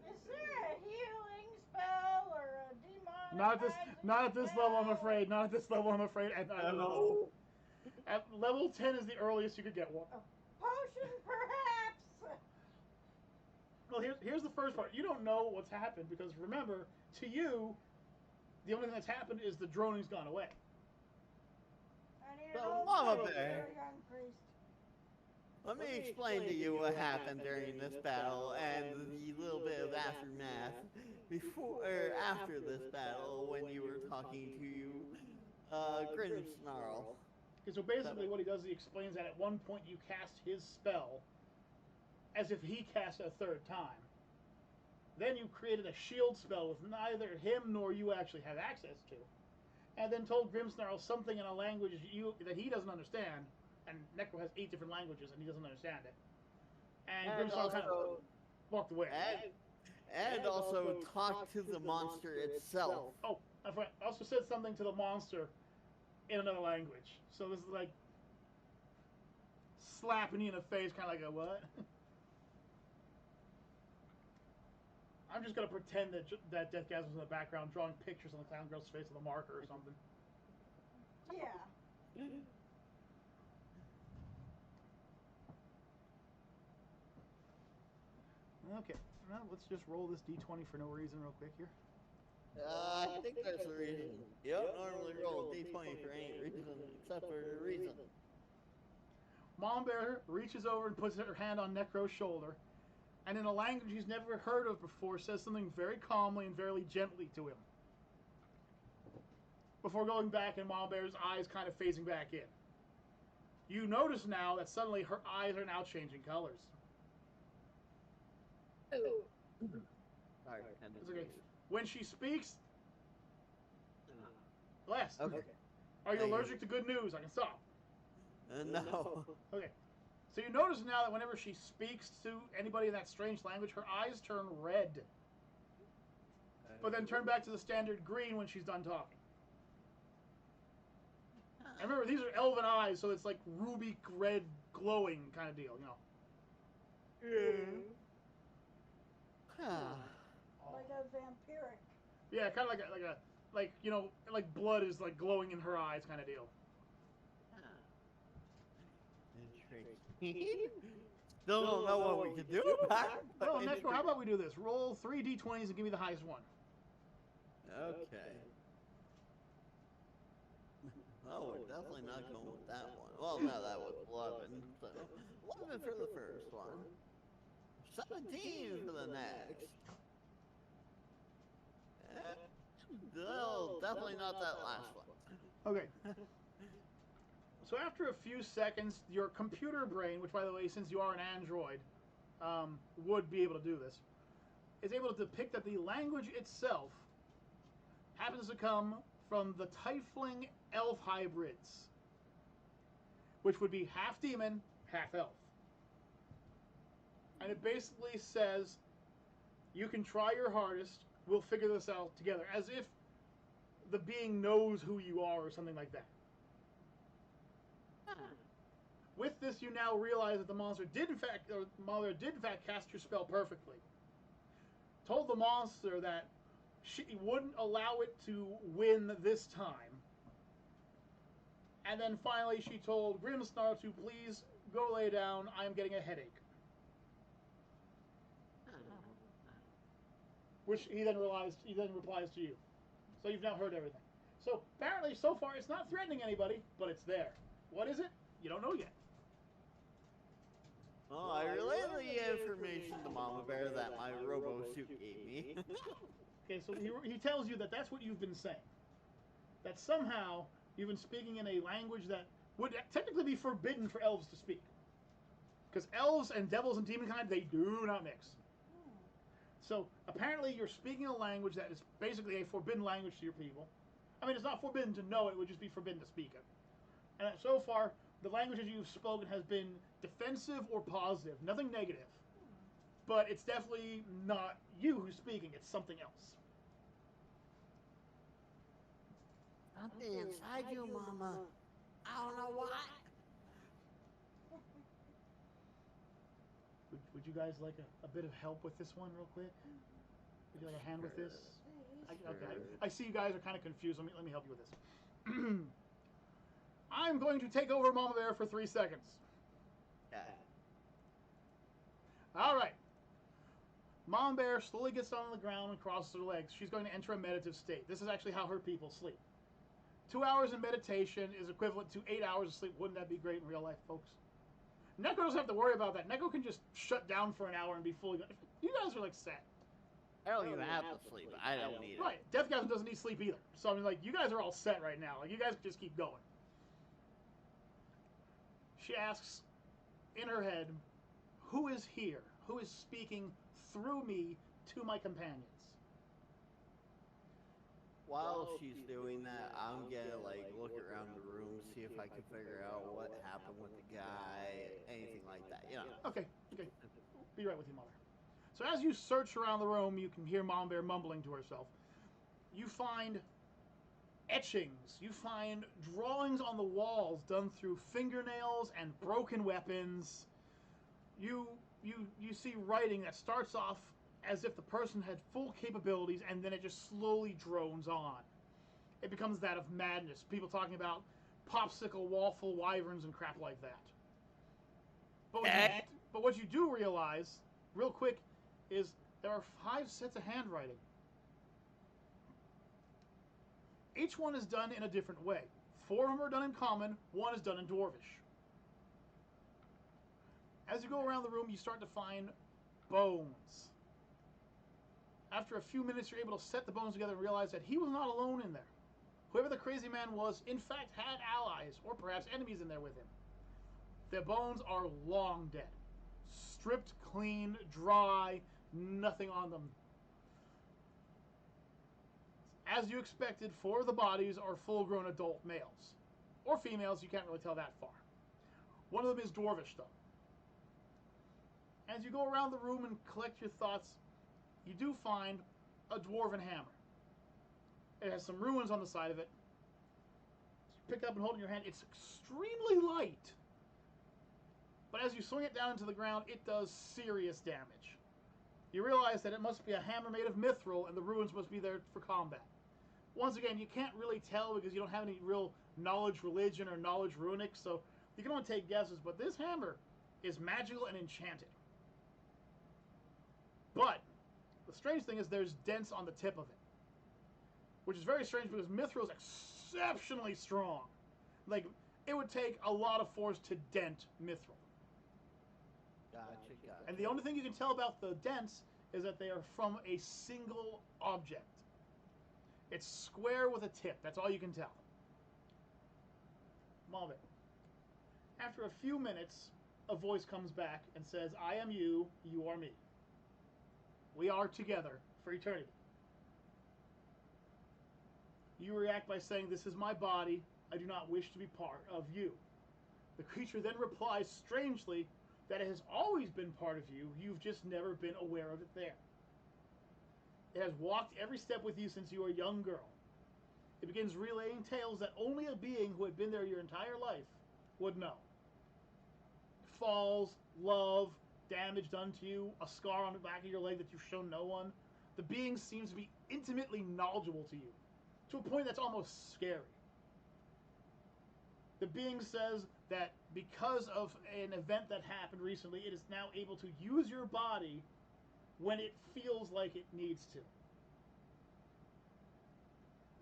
[SPEAKER 3] Is there a healing spell or a demon?
[SPEAKER 1] Not at this level, I'm afraid. Not at this level, I'm afraid. At level 10 is the earliest you could get one.
[SPEAKER 3] A potion, perhaps.
[SPEAKER 1] Well, here's the first part. You don't know what's happened because remember, to you, the only thing that's happened is the droning's gone away.
[SPEAKER 3] I need
[SPEAKER 4] So,
[SPEAKER 3] an
[SPEAKER 4] Mama
[SPEAKER 3] old
[SPEAKER 4] Bear.
[SPEAKER 3] young priest.
[SPEAKER 4] Let me explain to you what happened during this battle and the little bit of aftermath before or after this battle when you were talking to Grin Snarl.
[SPEAKER 1] Okay, so basically what he does is he explains that at one point you cast his spell as if he cast it a third time. Then you created a shield spell with neither him nor you actually have access to. And then told Grimmsnarl something in a language that he doesn't understand. And Necro has 8 different languages and he doesn't understand it. And Grimmsnarl kind of walked away.
[SPEAKER 4] And also talked to the monster itself.
[SPEAKER 1] Oh, I also said something to the monster in another language. So this is like slapping you in the face, kind of like a what? I'm just gonna pretend that Deathgasm was in the background, drawing pictures on the clown girl's face with a marker or something.
[SPEAKER 3] Yeah.
[SPEAKER 1] Okay, well, let's just roll this d20 for no reason real quick here.
[SPEAKER 4] I think that's the reason. You don't normally roll a d20 for any reason except for a reason.
[SPEAKER 1] Mom Bear reaches over and puts her hand on Necro's shoulder, and in a language he's never heard of before, says something very calmly and very gently to him. Before going back and Mom Bear's eyes kind of phasing back in. You notice now that suddenly her eyes are now changing colors.
[SPEAKER 4] Sorry,
[SPEAKER 1] It's okay. When she speaks, Bless.
[SPEAKER 4] Okay.
[SPEAKER 1] Are you allergic to good news? I can stop.
[SPEAKER 4] No.
[SPEAKER 1] Okay. So you notice now that whenever she speaks to anybody in that strange language, her eyes turn red. But then turn back to the standard green when she's done talking. And remember, these are elven eyes, so it's like ruby red glowing kind of deal, you know.
[SPEAKER 4] Yeah.
[SPEAKER 3] Like a vampiric.
[SPEAKER 1] Yeah, kind of like you know, like blood is like glowing in her eyes kind of deal.
[SPEAKER 4] Still don't know what we can do about it.
[SPEAKER 1] Well, Necro, how about we do this? Roll 3 d20s and give me the highest one.
[SPEAKER 4] Okay. Oh, we're definitely not going with that one. Well, no, that was 11. So 11 for the first one. 17 for the next. No, definitely not that last one.
[SPEAKER 1] Okay. So after a few seconds, your computer brain, which by the way, since you are an android, would be able to do this, is able to depict that the language itself happens to come from the Tiefling elf hybrids, which would be half demon, half elf. And it basically says, you can try your hardest, we'll figure this out together, as if the being knows who you are or something like that. With this, you now realize that the monster did in fact cast your spell perfectly. Told the monster that she wouldn't allow it to win this time. And then finally she told Grimsnar to please go lay down, I'm getting a headache. Which he then replies to you. So you've now heard everything. So apparently so far it's not threatening anybody, but it's there. What is it? You don't know yet.
[SPEAKER 4] Well, I relayed the information to Mama Bear that my robo suit gave me.
[SPEAKER 1] Okay, so he tells you that that's what you've been saying. That somehow you've been speaking in a language that would technically be forbidden for elves to speak. Because elves and devils and demonkind, they do not mix. So apparently you're speaking a language that is basically a forbidden language to your people. I mean, it's not forbidden to know it, would just be forbidden to speak it. And so far, the languages you've spoken has been defensive or positive, nothing negative. But it's definitely not you who's speaking, it's something else.
[SPEAKER 4] Something inside you, Mama. I don't know what.
[SPEAKER 1] Would you guys like a bit of help with this one real quick? Would you like a hand with this? Okay, I see you guys are kind of confused. Let me help you with this. I'm going to take over Mama Bear for 3 seconds.
[SPEAKER 4] Yeah.
[SPEAKER 1] All right. Mom Bear slowly gets down on the ground and crosses her legs. She's going to enter a meditative state. This is actually how her people sleep. 2 hours in meditation is equivalent to 8 hours of sleep. Wouldn't that be great in real life, folks? Neko doesn't have to worry about that. Neko can just shut down for an hour and be fully... You guys are like set.
[SPEAKER 4] I don't even have to sleep. I don't need it.
[SPEAKER 1] Right. Deathgasm doesn't need sleep either. So I mean, like, you guys are all set right now. Like, you guys can just keep going. She asks in her head, who is here? Who is speaking through me to my companions?
[SPEAKER 4] While she's doing that, I'm gonna like look around the room, see if I can figure out what happened with the guy, anything like that, you know.
[SPEAKER 1] Okay. Be right with you, Mother. So as you search around the room, you can hear Mom Bear mumbling to herself. You find etchings. You find drawings on the walls done through fingernails and broken weapons. You see writing that starts off as if the person had full capabilities, and then it just slowly drones on. It becomes that of madness. People talking about popsicle, waffle, wyverns, and crap like that. But what you do realize, real quick, is there are 5 sets of handwriting. Each one is done in a different way. 4 of them are done in common, 1 is done in dwarvish. As you go around the room, you start to find bones. After a few minutes, you're able to set the bones together and realize that he was not alone in there. Whoever the crazy man was, in fact, had allies, or perhaps enemies in there with him. Their bones are long dead. Stripped clean, dry, nothing on them. As you expected, 4 of the bodies are full-grown adult males. Or females, you can't really tell that far. One of them is dwarvish, though. As you go around the room and collect your thoughts, you do find a dwarven hammer. It has some runes on the side of it. You pick it up and hold it in your hand. It's extremely light. But as you swing it down into the ground, it does serious damage. You realize that it must be a hammer made of mithril, and the runes must be there for combat. Once again, you can't really tell because you don't have any real knowledge religion or knowledge runic, so you can only take guesses, but this hammer is magical and enchanted. But the strange thing is there's dents on the tip of it, which is very strange because mithril is exceptionally strong. Like, it would take a lot of force to dent mithril.
[SPEAKER 4] Gotcha.
[SPEAKER 1] And the only thing you can tell about the dents is that they are from a single object. It's square with a tip. That's all you can tell. Malvin. After a few minutes, a voice comes back and says, I am you, you are me. We are together for eternity. You react by saying, this is my body. I do not wish to be part of you. The creature then replies strangely that it has always been part of you. You've just never been aware of it there. It has walked every step with you since you were a young girl. It begins relaying tales that only a being who had been there your entire life would know. Falls, love, damage done to you, a scar on the back of your leg that you've shown no one. The being seems to be intimately knowledgeable to you, to a point that's almost scary. The being says that because of an event that happened recently, it is now able to use your body when it feels like it needs to.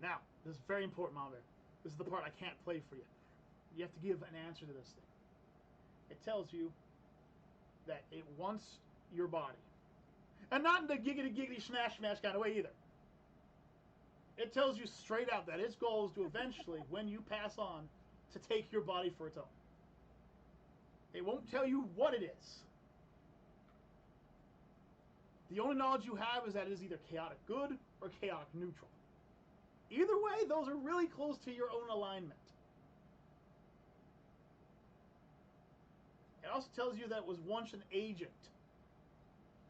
[SPEAKER 1] Now, this is very important, Mom Bear. This is the part I can't play for you. You have to give an answer to this thing. It tells you that it wants your body. And not in the giggity smash kind of way either. It tells you straight out that its goal is to eventually, when you pass on, to take your body for its own. It won't tell you what it is. The only knowledge you have is that it is either chaotic good or chaotic neutral. Either way, those are really close to your own alignment. It also tells you that it was once an agent,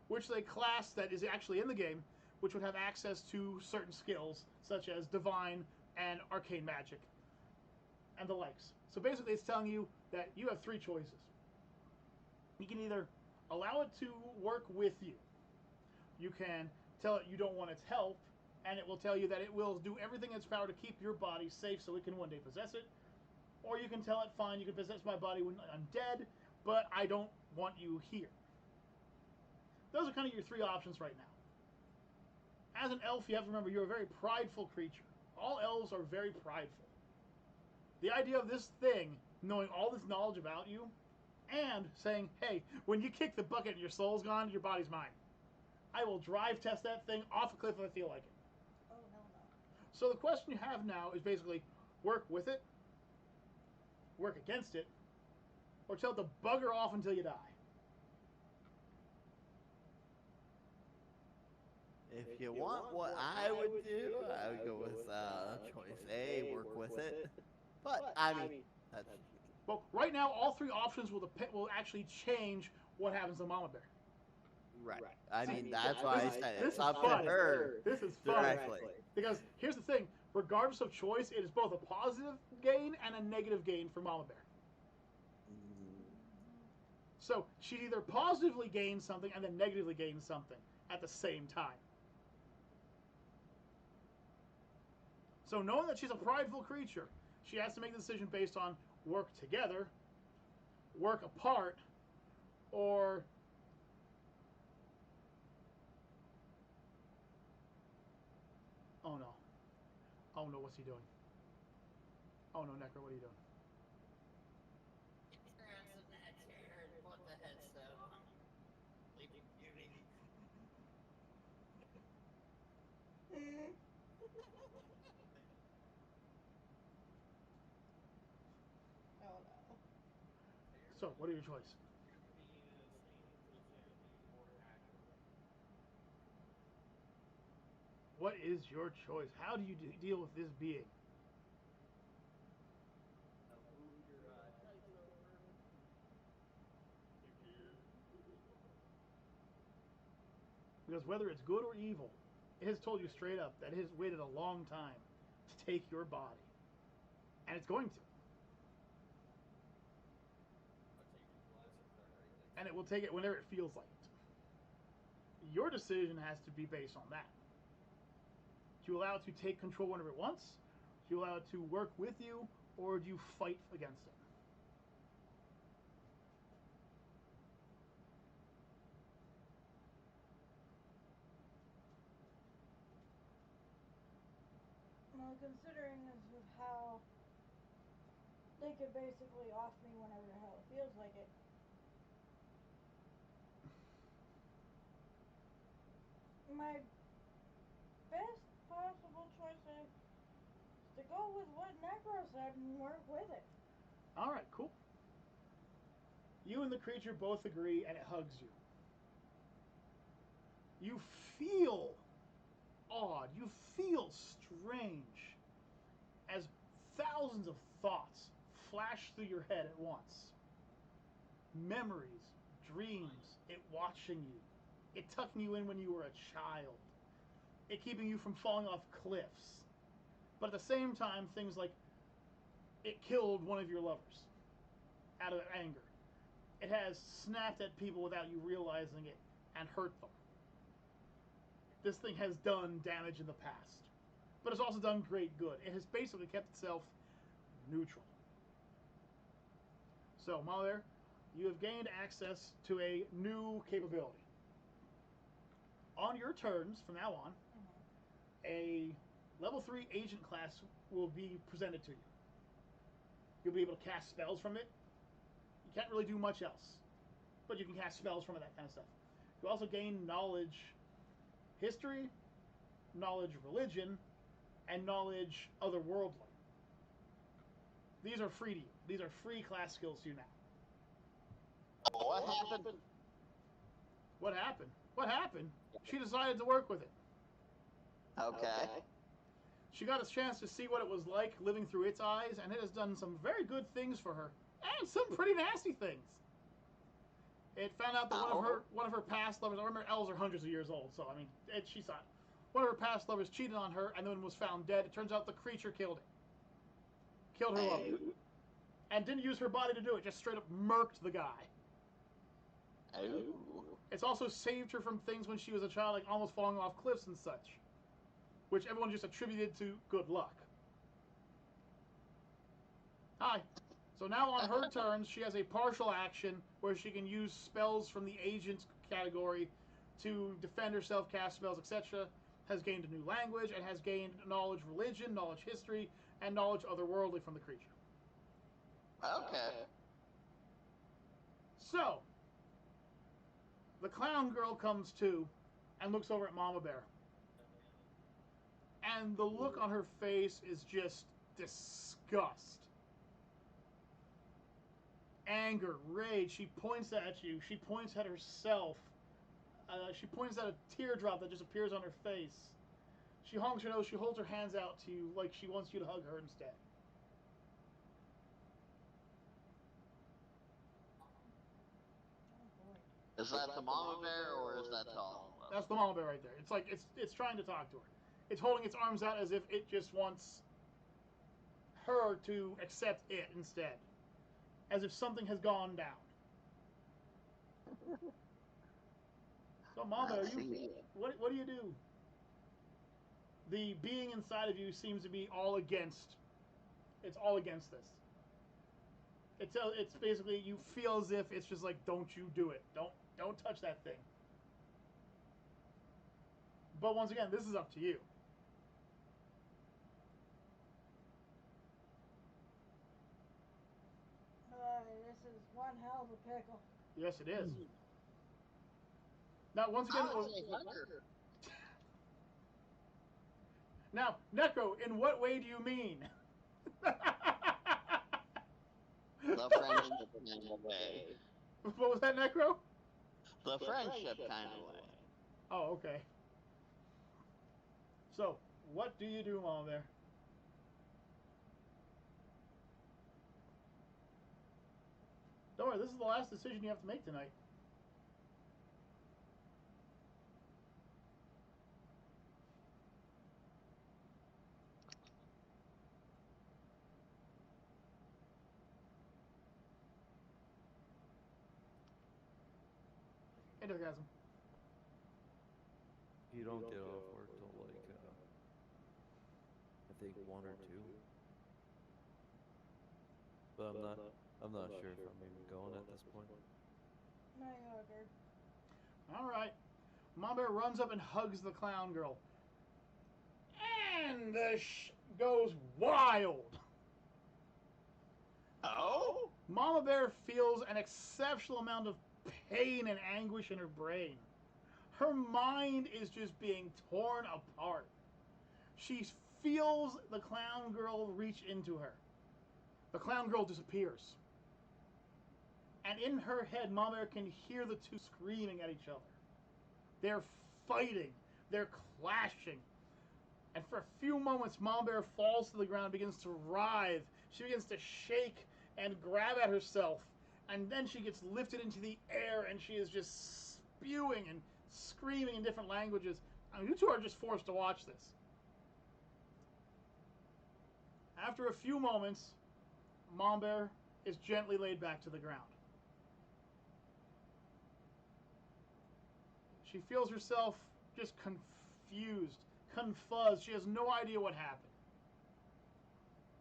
[SPEAKER 1] which is a class that is actually in the game, which would have access to certain skills, such as divine and arcane magic, and the likes. So basically it's telling you that you have 3 choices. You can either allow it to work with you. You can tell it you don't want its help, and it will tell you that it will do everything in its power to keep your body safe so it can one day possess it. Or you can tell it, fine, you can possess my body when I'm dead, but I don't want you here. Those are kind of your 3 options right now. As an elf, you have to remember you're a very prideful creature. All elves are very prideful. The idea of this thing knowing all this knowledge about you and saying, hey, when you kick the bucket and your soul's gone, your body's mine. I will drive test that thing off a cliff if I feel like it.
[SPEAKER 3] Oh, no.
[SPEAKER 1] So the question you have now is basically work with it, work against it, or tell it to bugger off until you die.
[SPEAKER 4] If you want what I would do, I would go with choice A, work with it. But, I mean, that's...
[SPEAKER 1] Well, right now, all 3 options will actually change what happens to Mama Bear.
[SPEAKER 4] Right. I mean, that's why I said
[SPEAKER 1] This
[SPEAKER 4] it's
[SPEAKER 1] is
[SPEAKER 4] up
[SPEAKER 1] fun.
[SPEAKER 4] to her
[SPEAKER 1] This is fun.
[SPEAKER 4] directly.
[SPEAKER 1] Because here's the thing, regardless of choice, it is both a positive gain and a negative gain for Mama Bear. So she either positively gains something and then negatively gains something at the same time. So knowing that she's a prideful creature, she has to make the decision based on work together, work apart, or oh Oh no, what's he doing? Oh no, Necro, what are you doing?
[SPEAKER 4] Grabs in that chair and put the headset on. Sleeping Beauty.
[SPEAKER 3] Oh no.
[SPEAKER 1] So, what are your choices? What is your choice? How do you deal with this being?
[SPEAKER 4] Move your dice over.
[SPEAKER 1] Because whether it's good or evil, it has told you straight up that it has waited a long time to take your body. And it's going to. And it will take it whenever it feels like it. Your decision has to be based on that. Do you allow it to take control whenever it wants? Do you allow it to work with you? Or do you fight against it?
[SPEAKER 3] Well, considering this is how they could basically off me whenever the hell it feels like it. My best possible choice is to go with what Necro said and work with it.
[SPEAKER 1] Alright, cool. You and the creature both agree, and it hugs you. You feel odd. You feel strange as thousands of thoughts flash through your head at once. Memories, dreams, it watching you, it tucking you in when you were a child, it keeping you from falling off cliffs. But at the same time, things like it killed one of your lovers out of anger. It has snapped at people without you realizing it and hurt them. This thing has done damage in the past, but it's also done great good. It has basically kept itself neutral. So, Mother, you have gained access to a new capability. On your turns, from now on, a level 3 agent class will be presented to you. You'll be able to cast spells from it. You can't really do much else, but you can cast spells from it, that kind of stuff. You also gain knowledge history, knowledge religion, and knowledge otherworldly. These are free to you. These are free class skills to you now.
[SPEAKER 5] What happened?
[SPEAKER 1] What happened? What happened? She decided to work with it.
[SPEAKER 5] Okay.
[SPEAKER 1] She got a chance to see what it was like living through its eyes, and it has done some very good things for her, and some pretty nasty things. It found out that one of her past lovers. I remember elves are hundreds of years old, so I mean, she saw it. One of her past lovers cheated on her, and then was found dead. It turns out the creature killed it. Killed her lover, and didn't use her body to do it. Just straight up murked the guy.
[SPEAKER 5] Oh.
[SPEAKER 1] It's also saved her from things when she was a child, like almost falling off cliffs and such, which everyone just attributed to good luck. Hi. So now on her turns, she has a partial action where she can use spells from the agent category to defend herself, cast spells, etc. Has gained a new language and has gained knowledge religion, knowledge history, and knowledge otherworldly from the creature.
[SPEAKER 5] Okay.
[SPEAKER 1] So, the clown girl comes to and looks over at Mama Bear. And the look on her face is just disgust. Anger, rage. She points at you. She points at herself. She points at a teardrop that just appears on her face. She honks her nose. She holds her hands out to you like she wants you to hug her instead.
[SPEAKER 5] Is that the mama bear or is that all of us?
[SPEAKER 1] That's the mama bear right there. It's like it's trying to talk to her. It's holding its arms out as if it just wants her to accept it instead. As if something has gone down. So, Mama, what do you do? The being inside of you seems to be all against. It's all against this. It's basically you feel as if it's just like, don't you do it. Don't touch that thing. But once again, this is up to you.
[SPEAKER 3] one hell of a pickle.
[SPEAKER 1] Yes, it is. Now, once again, now, Necro, in what way do you mean?
[SPEAKER 5] The friendship kind of way.
[SPEAKER 1] What was that, Necro?
[SPEAKER 5] The friendship kind of way.
[SPEAKER 1] Oh, okay. So, what do you do, Mama Bear? Don't worry, this is the last decision you have to make tonight. Endogasm.
[SPEAKER 6] You don't get off work till like, I think 1 or 2. But I'm not sure if I'm even going at this point.
[SPEAKER 3] My hugger.
[SPEAKER 1] Alright. Mama Bear runs up and hugs the clown girl. And the goes wild.
[SPEAKER 5] Oh?
[SPEAKER 1] Mama Bear feels an exceptional amount of pain and anguish in her brain. Her mind is just being torn apart. She feels the clown girl reach into her. The clown girl disappears. And in her head, Mama Bear can hear the two screaming at each other. They're fighting. They're clashing. And for a few moments, Mama Bear falls to the ground and begins to writhe. She begins to shake and grab at herself. And then she gets lifted into the air and she is just spewing and screaming in different languages. I mean, you two are just forced to watch this. After a few moments, Mama Bear is gently laid back to the ground. She feels herself just confused, confuzzed. She has no idea what happened.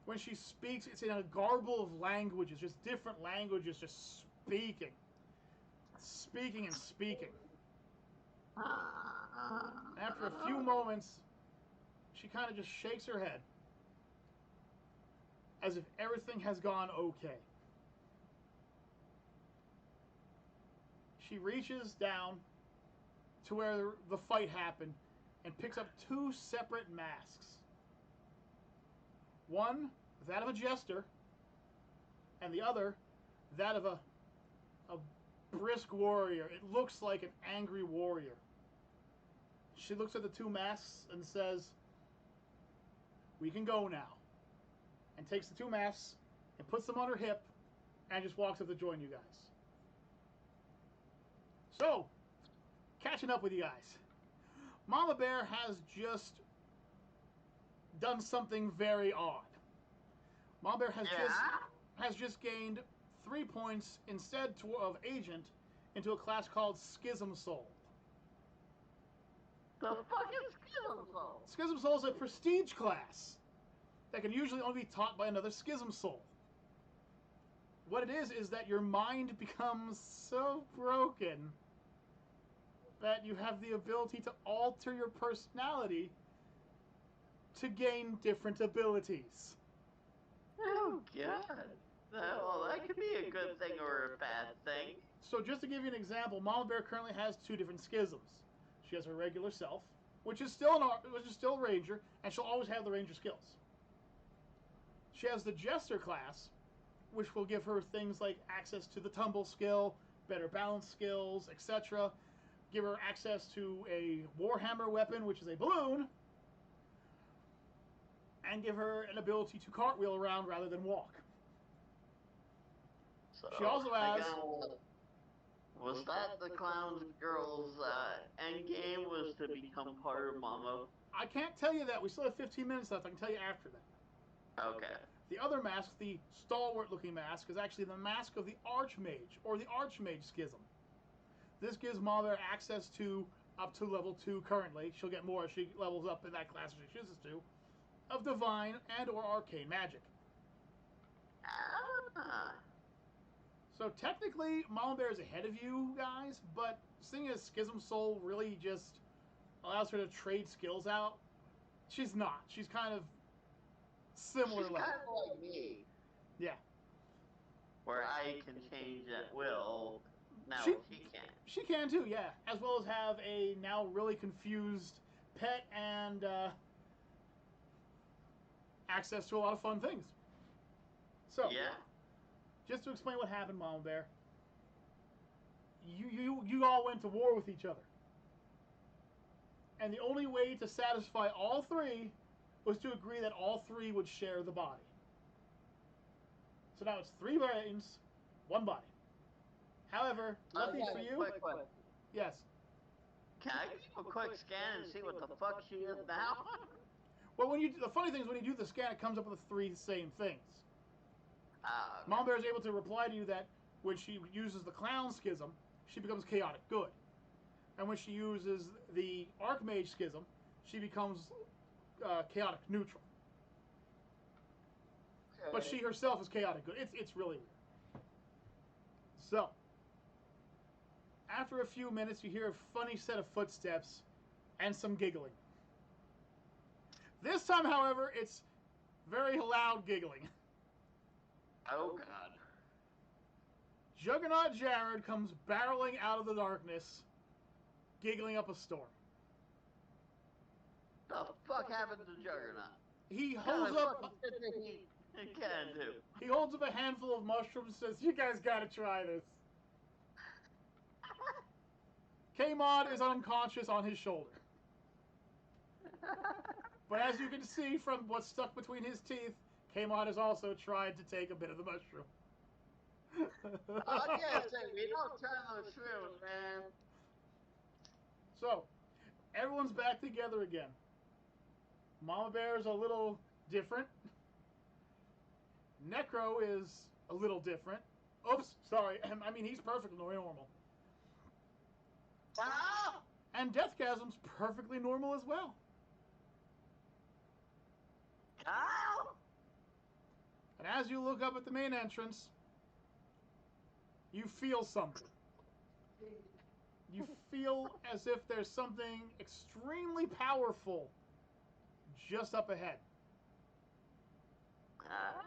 [SPEAKER 1] When she speaks, it's in a garble of languages, just different languages, just speaking. Speaking and speaking. After a few moments, she kind of just shakes her head as if everything has gone okay. She reaches down to where the fight happened and picks up 2 separate masks. One, that of a jester, and the other, that of a brisk warrior. It looks like an angry warrior. She looks at the 2 masks and says, "We can go now." And takes the 2 masks and puts them on her hip and just walks up to join you guys. So, catching up with you guys. Mama Bear has just done something very odd. Mama Bear has just gained 3 points instead of agent into a class called Schism Soul.
[SPEAKER 5] The fuck is Schism Soul?
[SPEAKER 1] Schism Soul is a prestige class that can usually only be taught by another Schism Soul. What it is that your mind becomes so broken that you have the ability to alter your personality to gain different abilities.
[SPEAKER 5] Oh, God. Well, that could be a good thing or a bad thing.
[SPEAKER 1] So just to give you an example, Mama Bear currently has 2 different schisms. She has her regular self, which is still a ranger, and she'll always have the ranger skills. She has the jester class, which will give her things like access to the tumble skill, better balance skills, etc. Give her access to a warhammer weapon, which is a balloon, and give her an ability to cartwheel around rather than walk.
[SPEAKER 5] So,
[SPEAKER 1] She also has...
[SPEAKER 5] Was that the clown girl's end game, was to become part of Mama?
[SPEAKER 1] I can't tell you that. We still have 15 minutes left. I can tell you after that.
[SPEAKER 5] Okay.
[SPEAKER 1] The other mask, the stalwart-looking mask, is actually the mask of the Archmage, or the Archmage Schism. This gives Mama Bear access to, up to level 2 currently, she'll get more as she levels up in that class if she chooses to, of Divine and or Arcane Magic. So technically, Mama Bear is ahead of you guys, but seeing as Schism Soul really just allows her to trade skills out, she's not. She's kind of similar level.
[SPEAKER 5] She's kind of like me.
[SPEAKER 1] Yeah.
[SPEAKER 5] where I can change at will. Now
[SPEAKER 1] She-
[SPEAKER 5] she can't.
[SPEAKER 1] She can too, yeah. As well as have a now really confused pet and access to a lot of fun things. So,
[SPEAKER 5] Yeah.
[SPEAKER 1] just to explain what happened, Mama Bear. You all went to war with each other. And the only way to satisfy all three was to agree that all three would share the body. So now it's 3 brains, 1 body. However, lucky for you,
[SPEAKER 5] Quick question.
[SPEAKER 1] yes.
[SPEAKER 5] Can I do a quick scan and see what the fuck she is now?
[SPEAKER 1] Well, the funny thing is when you do the scan, it comes up with the 3 same things.
[SPEAKER 5] Okay.
[SPEAKER 1] Mom Bear is able to reply to you that when she uses the Clown Schism, she becomes chaotic good. And when she uses the Archmage Schism, she becomes chaotic neutral. But she herself is chaotic good. It's really weird. So, after a few minutes, you hear a funny set of footsteps and some giggling. This time, however, it's very loud giggling.
[SPEAKER 5] Oh god.
[SPEAKER 1] Juggernaut Jared comes barreling out of the darkness, giggling up a storm.
[SPEAKER 5] The fuck happened to Juggernaut?
[SPEAKER 1] He
[SPEAKER 5] What
[SPEAKER 1] holds
[SPEAKER 5] kind of
[SPEAKER 1] up.
[SPEAKER 5] fucking shit did he can do?
[SPEAKER 1] He holds up a handful of mushrooms and says, "You guys gotta try this." K-Mod is unconscious on his shoulder. But as you can see from what's stuck between his teeth, K-Mod has also tried to take a bit of the mushroom.
[SPEAKER 5] I can't say we don't try those shrooms, man.
[SPEAKER 1] So, everyone's back together again. Mama Bear is a little different. Necro is a little different. Oops, sorry. I mean, he's perfectly normal.
[SPEAKER 5] Ah!
[SPEAKER 1] And Deathgasm's perfectly normal as well.
[SPEAKER 5] Ah!
[SPEAKER 1] And as you look up at the main entrance, you feel something. You feel as if there's something extremely powerful just up ahead.
[SPEAKER 5] Ah!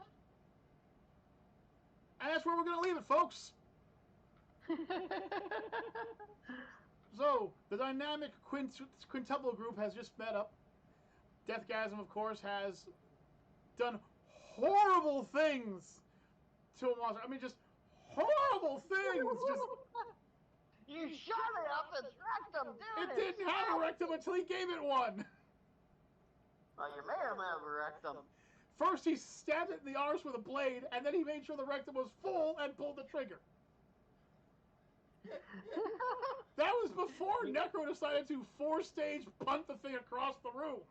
[SPEAKER 1] And that's where we're going to leave it, folks. So, the dynamic quintuple group has just met up. Deathgasm, of course, has done horrible things to a monster. I mean, just horrible things. Just
[SPEAKER 5] You shot it up its rectum,
[SPEAKER 1] it
[SPEAKER 5] didn't it?
[SPEAKER 1] didn't have a rectum until he gave it one.
[SPEAKER 5] Well, you made him have a rectum.
[SPEAKER 1] First, he stabbed it in the arse with a blade, and then he made sure the rectum was full and pulled the trigger. That was before Necro decided to 4-stage punt the thing across the room.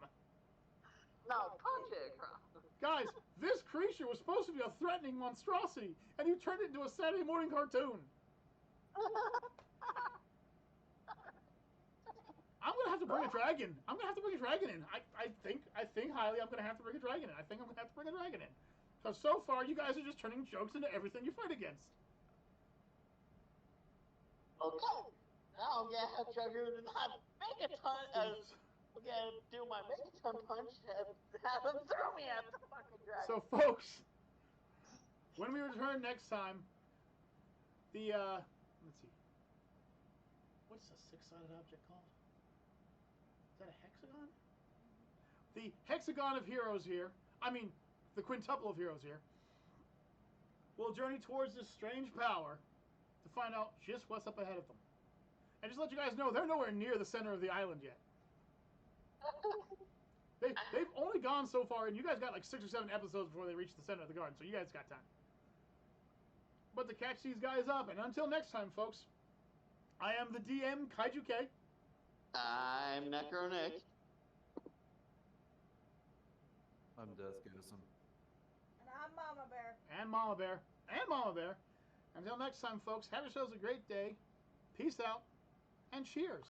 [SPEAKER 5] No, punch it across.
[SPEAKER 1] Guys, this creature was supposed to be a threatening monstrosity, and you turned it into a Saturday morning cartoon. I'm gonna have to bring a dragon. I'm gonna have to bring a dragon in. I think highly. I'm gonna have to bring a dragon in. I think I'm gonna have to bring a dragon in. Because so far, you guys are just turning jokes into everything you fight against.
[SPEAKER 5] Okay. Now I'm gonna have Jugger not Megaton. I'm gonna do my Megaton punch and have him throw me at the fucking dragon.
[SPEAKER 1] So, folks, when we return next time, the let's see, what's a 6-sided object called? Is that a hexagon? The hexagon of heroes here. I mean, the quintuple of heroes here will journey towards this strange power to find out just what's up ahead of them. And just to let you guys know, they're nowhere near the center of the island yet. They've only gone so far, and you guys got like 6 or 7 episodes before they reach the center of the garden, so you guys got time. But to catch these guys up, and until next time, folks, I am the DM, Kaiju K.
[SPEAKER 5] I'm Necro Nick.
[SPEAKER 6] I'm Deathgasm.
[SPEAKER 3] And I'm Mama Bear.
[SPEAKER 1] And Mama Bear. And Mama Bear. Until next time, folks, have yourselves a great day. Peace out. And cheers.